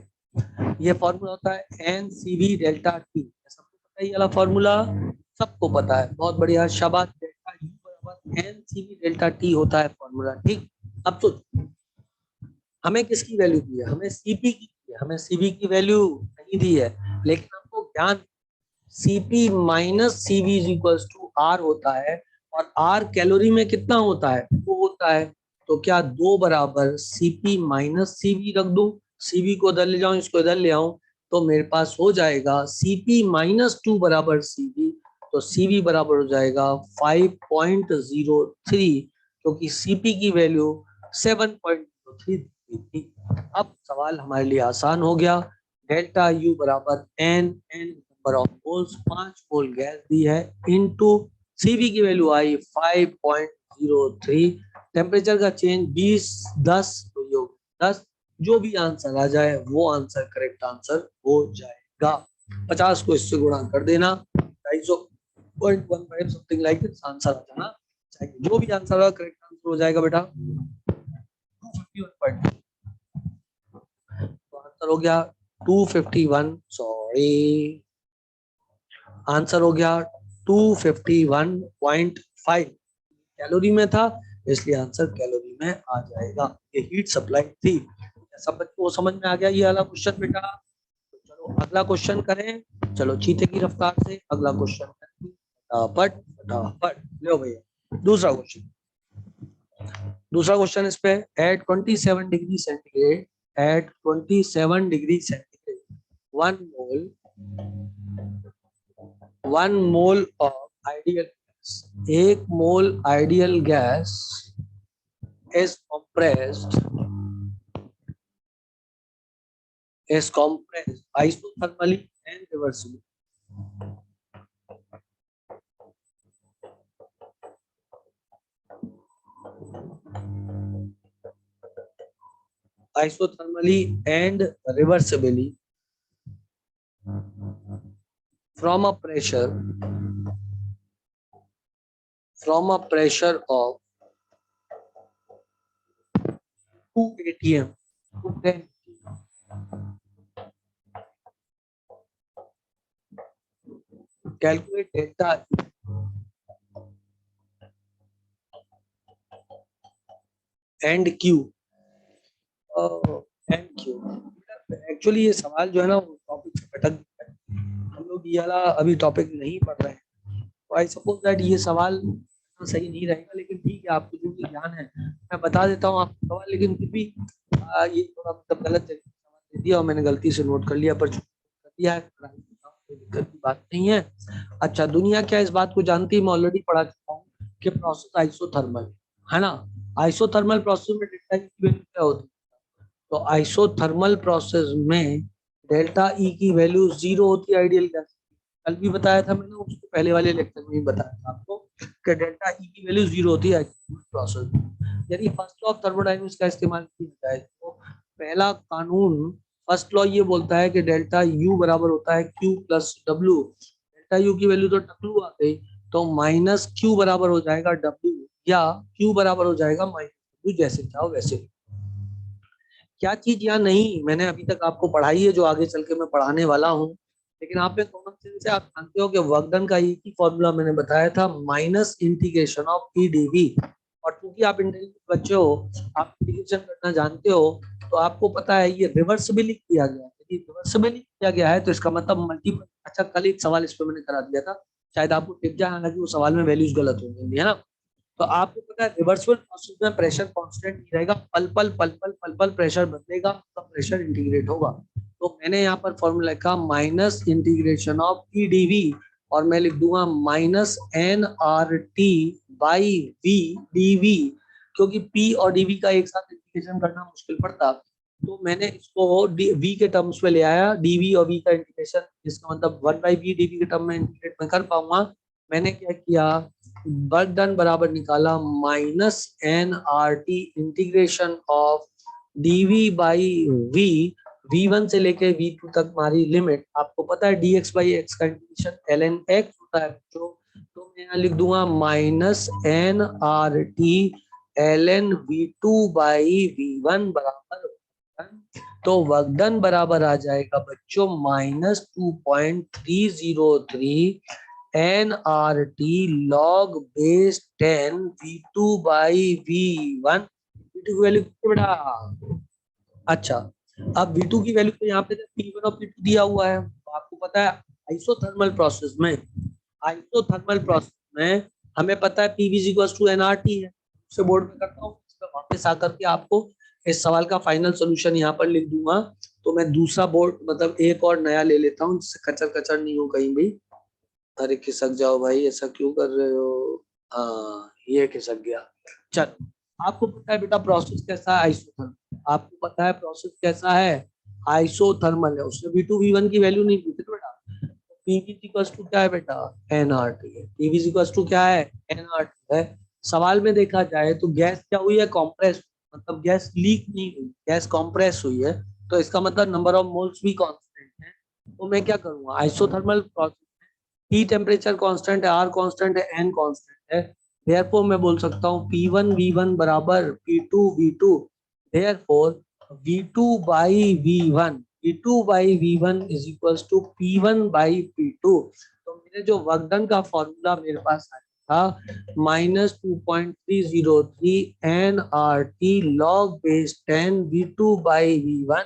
ये फॉर्मूला होता है N C B delta T, सबको पता है ये वाला फॉर्मूला, सबको पता है, बहुत बढ़िया, शाबाश, डेल्टा यू बराबर n C B delta T होता है फॉर्मूला, ठीक। अब तो हमें किसकी वैल्यू दी है, हमें सीपी की दी है, हमें सीबी की वैल्यू नहीं दी है, लेकिन आपको ज्ञान Cp minus Cv is equal to R होता है, और R कैलोरी में कितना होता है, वो होता है, तो क्या 2 बराबर Cp माइनस Cv रख दूं, Cv को इधर ले जाऊं, इसको इधर ले आऊं, तो मेरे पास हो जाएगा Cp माइनस 2 बराबर Cv, तो Cv बराबर हो जाएगा 5.03, क्योंकि Cp की वैल्यू 7.03 थी। अब सवाल हमारे लिए आसान हो गया। डेल्टा U बराबर n number of moles, 5 mole gas दी है, इनटू Cv की वैल्यू आई 5.03, टेम्परेचर का चेंज 20 10, तो ये 10, जो भी आंसर आ जाए वो आंसर करेक्ट आंसर हो जाएगा। 50 को इससे गुणा कर देना, 250.15 समथिंग लाइक दिस आंसर आ जाना चाहिए। जो भी आंसर होगा करेक्ट आंसर हो जाएगा बेटा। 251. तो आंसर हो गया 251, सॉरी, आंसर हो गया 251.5, कैलोरी में था इसलिए आंसर कैलोरी में आ जाएगा। ये हीट सप्लाई थी। सब बच्चों को समझ में आ गया ये वाला क्वेश्चन बेटा? तो चलो अगला क्वेश्चन करें, चलो चीते की रफ्तार से अगला क्वेश्चन करें, फटाफट फटाफट लो भैया। दूसरा क्वेश्चन इस पे, at 27 degree centigrade, at 27 degree centigrade, 1 mole of ideal gas, 1 mole ideal gas is compressed isothermally and reversibly. Isothermally and reversibly from a pressure of 2 atm to 10 calculate delta and q and q। Actually ये सवाल जो है ना टॉपिक से भटक गया है, हम लोग ये वाला अभी टॉपिक नहीं पढ़ रहे हैं, तो आई सपोज दैट ये सवाल सही नहीं रहेगा, लेकिन ठीक है आपको जो भी ज्ञान है मैं बता देता हूँ आपको सवाल, लेकिन फिर भी ये थोड़ा मतलब गलत तरीके से सवाल दे दिया और मैंने गलती से नोट कर लिया, पर कर दिया है, कोई दिक्कत की बात नहीं है। अच्छा, दुनिया क्या इस बात को जानती है, मैं ऑलरेडी पढ़ा चुका हूँ कि प्रोसेस आइसोथर्मल है ना। आइसोथर्मल प्रोसेस में डेल्टा की वैल्यू क्या होती है, तो आइसोथर्मल प्रोसेस में डेल्टा ई की वैल्यू 0 होती है आइडियल गैस। कल भी बताया था मैंने, उसको पहले वाले लेक्चर में ही बताया था आपको कि डेल्टा ई की वैल्यू 0 होती है प्रोसेस में। यदि फर्स्ट लॉ ऑफ थर्मोडायनेमिक्स का इस्तेमाल किया जाए तो पहला कानून, फर्स्ट लॉ ये बोलता है कि डेल्टा यू बराबर होता है Q plus W. Delta U की वैल्यू तो डब्ल्यू आ गई, तो माइनस क्यू बराबर हो जाएगा डब्ल्यू, या क्यू बराबर हो जाएगा माइनस डब्ल्यू, जैसे चाहो वैसे। क्या चीज यहाँ नहीं मैंने अभी तक आपको पढ़ाई है, जो आगे चल के मैं पढ़ाने वाला हूँ, लेकिन आप में कॉमन सेंस से आप जानते हो कि वर्क डन का एक ही फॉर्मूला मैंने बताया था, minus integration of E DV. और क्योंकि आप इंटेलिजेंट बच्चे हो, आप इंटीग्रेशन करना जानते हो, तो आपको पता है ये रिवर्सिबली किया गया है। यदि रिवर्सिबली किया गया है तो इसका मतलब मल्टीपल। अच्छा, कल एक सवाल इस पर मैंने करा दिया था, शायद आपको टिक जाए, हालांकि वो सवाल में वैल्यूज गलत हो गई है ना। तो आपको पता है रिवर्सिबल प्रोसेस में प्रेशर कांस्टेंट नहीं रहेगा, पल पल पल पल पल पल प्रेशर बदलेगा, तो प्रेशर इंटीग्रेट होगा। तो मैंने यहाँ पर फॉर्मूला लिखा minus integration of E DV, और मैं लिख दूंगा minus N R T by V DV, क्योंकि पी और डीवी का एक साथ इंटीग्रेशन करना मुश्किल पड़ता, तो मैंने इसको वी के टर्म्स में ले आया, डीवी और वी का इंटीग्रेशन, इसका मतलब 1/v डीवी के टर्म में इंटीग्रेट में कर पाऊंगा। मैंने क्या किया, वर्क डन बराबर निकाला minus N R T integration of DV by V, v1 से लेके v2 तक हमारी लिमिट आपको पता है dx बाई एक्स का इंटीग्रेशन ln x होता है, तो मैं यहाँ लिख दूंगा minus N R T ln v2 by v1 बराबर, तो वर्क डन बराबर आ जाएगा बच्चों -2.303 N R T log base 10 v2 by v1। v2 की वैल्यू कितनी बेटा? अच्छा, अब v2 की वैल्यू तो यहाँ पे p1 और p2 दिया हुआ है, तो आपको पता है आइसोथर्मल प्रोसेस में हमें पता है PV is equal to NRT है, उसे बोर्ड में करता हूँ, इस पर वापस आकर के आपको इस सवाल का फाइनल सोल्यूशन यहाँ पर लिख दूंगा। तो मैं दूसरा बोर्ड मतलब एक और नया ले लेता हूँ जिससे कचर कचर नहीं हो कहीं भी। अरे खिसक जाओ भाई, ऐसा क्यों कर रहे हो? हाँ ये खिसक गया। चल, आपको पता है बेटा प्रोसेस कैसा है? आइसोथर्मल। आपको पता है प्रोसेस कैसा है? आइसोथर्मल है। उसने V2 V1 की वैल्यू नहीं पूछी थी बेटा। पीवी इक्वल्स टू क्या है बेटा? एनआरटी है। पीवी इक्वल्स टू क्या है? एनआरटी है। सवाल में देखा जाए तो गैस क्या हुई है? कॉम्प्रेस, मतलब गैस लीक नहीं हुई, गैस कॉम्प्रेस हुई है। तो इसका मतलब नंबर ऑफ मोल्स भी कांस्टेंट है। तो मैं क्या करूंगा, isothermal process, T temperature constant है, आर कांस्टेंट है, एन कांस्टेंट है। देयरफॉर मैं बोल सकता हूँ P1 V1 बराबर P2 V2। Therefore V2 by V1 is equals to P1 by P2। तो मेरे जो वर्क डन का फॉर्मूला मेरे पास आया था -2.303 NRT log base 10 V2 by V1,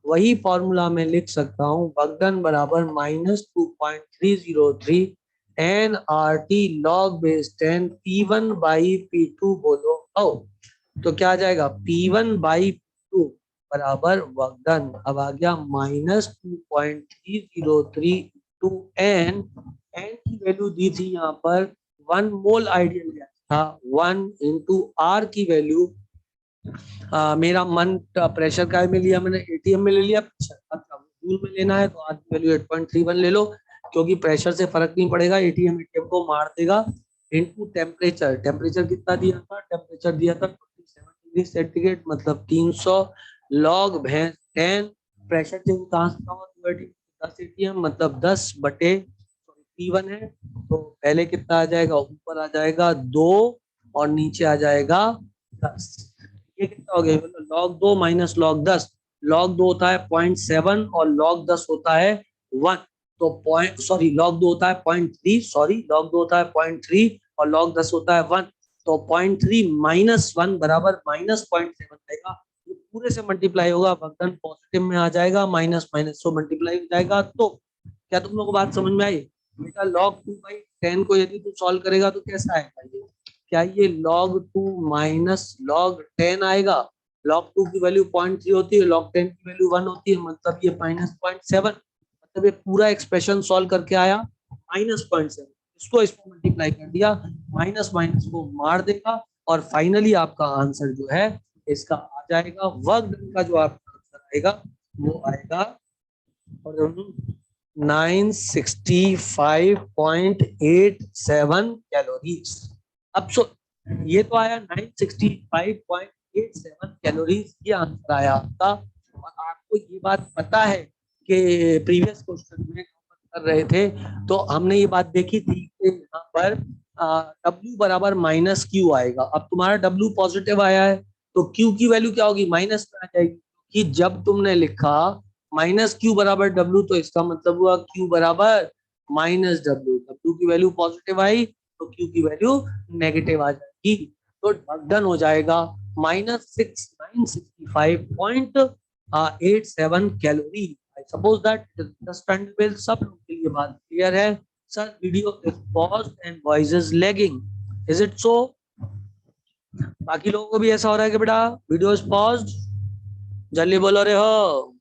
वही फॉर्मूला में लिख सकता हूँ वर्क डन बराबर -2.303 NRT log base 10 P1 by P2 बोलो। ओ तो क्या आ जाएगा? P1 by P2 बराबर वर्क डन। अब आ गया -2.303 टू एन की वैल्यू दी थी यहाँ पर 1 मोल आइडियल गैस था। 1 into R की वैल्यू मेरा मन प्रेशर का में लिया मैंने, एटीएम में ले लिया प्रेशर। अच्छा जूल में लेना है तो आर की वैल्यू 8.31 ले लो, क्योंकि प्रेशर से फर्क नहीं पड़ेगा, एटीएम एटीएम को मार देगा। इनटू टेम्परेचर, टेम्परेचर कितना दिया था? टेम्परेचर दिया था 27 डिग्री सेंटीग्रेड, मतलब 300 लॉग भैंस 10। प्रेशर चेंज कहाँ से हुआ? 10 एटीएम, मतलब 10/P1 है। तो पहले कितना आ जाएगा? ऊपर आ जाएगा 2 और नीचे आ जाएगा 10। ये कितना हो गया? मतलब log 2 - log 10। log 2 होता है 0.7 और log 10 होता है 1। तो पॉइंट सॉरी log 2 होता है 0.3, सॉरी log 2 होता है 0.3 और log 10 होता है 1। तो 0.3 - 1 बराबर -0.7 आएगा। ये पूरे से मल्टीप्लाई होगा, वर्कडन पॉजिटिव में आ जाएगा, माइनस माइनस तो मल्टीप्लाई हो जाएगा। तो क्या तुम लोग को बात समझ में आई? बेटा log 2/10 को यदि तू सॉल्व करेगा तो कैसा आएगा ये? क्या ये log 2 - log 10 आएगा? log 2 की वैल्यू 0.3 होती है, log 10 की वैल्यू 1 होती है, मतलब ये -0.7। मतलब ये पूरा एक्सप्रेशन सॉल्व करके आया -0.7। इसको इसको मल्टीप्लाई कर दिया, माइनस माइनस को मार देगा और फाइनली आपका आंसर जो है इसका आ जाएगा, वर्क डन का जो आपका आंसर आएगा वो आएगा और 965.87 कैलोरीज। अब सो ये तो आया 965.87 कैलोरीज, ये आंसर आया आपका। और आपको ये बात पता है कि प्रीवियस क्वेश्चन में कर रहे थे तो हमने ये बात देखी थी कि यहाँ पर W बराबर -Q आएगा। अब तुम्हारा W पॉजिटिव आया है तो Q की वैल्यू क्या होगी? माइनस में आ जाएगी। कि जब तुमने लिखा -Q बराबर W तो इसका मतलब हुआ Q बराबर -W। W की वैल्यू पॉजिटिव आई तो Q की वैल्यू नेगेटिव आ जाएगी। तो डन हो जाएगा -965.87 calorie. I suppose that understandable, सब लोग के लिए बात क्लियर है। Sir video is paused and voice is lagging, is it so? बाकी लोगों को भी ऐसा हो रहा है कि बेटा वीडियो इज पॉज्ड? जल्दी बोलो रे हो।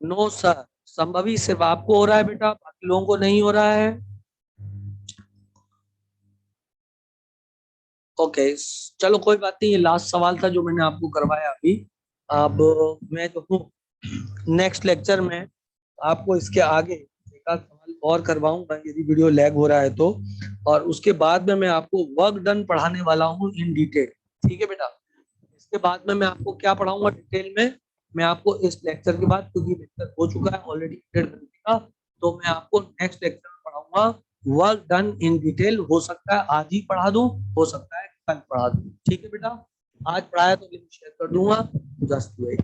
नो सर, संभवी सिर्फ आपको हो रहा है बेटा, बाकी लोगों को नहीं हो रहा है। ओके चलो कोई बात नहीं, ये लास्ट सवाल था जो मैंने आपको करवाया अभी। अब मैं जो हूँ नेक्स्ट लेक्चर में आपको इसके आगे एक आध सवाल और करवाऊंगा यदि वीडियो लैग हो रहा है तो। और उसके बाद में मैं आपको वर्क डन पढ़ाने वाला हूँ इन डिटेल। ठीक है बेटा? इसके बाद में मैं आपको क्या पढ़ाऊंगा डिटेल में? मैं आपको इस लेक्चर के बाद, क्योंकि लेक्चर हो चुका है ऑलरेडी 1.5 घंटे का, तो मैं आपको नेक्स्ट लेक्चर में पढ़ाऊंगा वर्क डन इन डिटेल। हो सकता है आज ही पढ़ा दूं, हो सकता है कल पढ़ा दूं। ठीक है बेटा? आज पढ़ाया तो लिंक शेयर कर दूंगा, जस्ट वेट।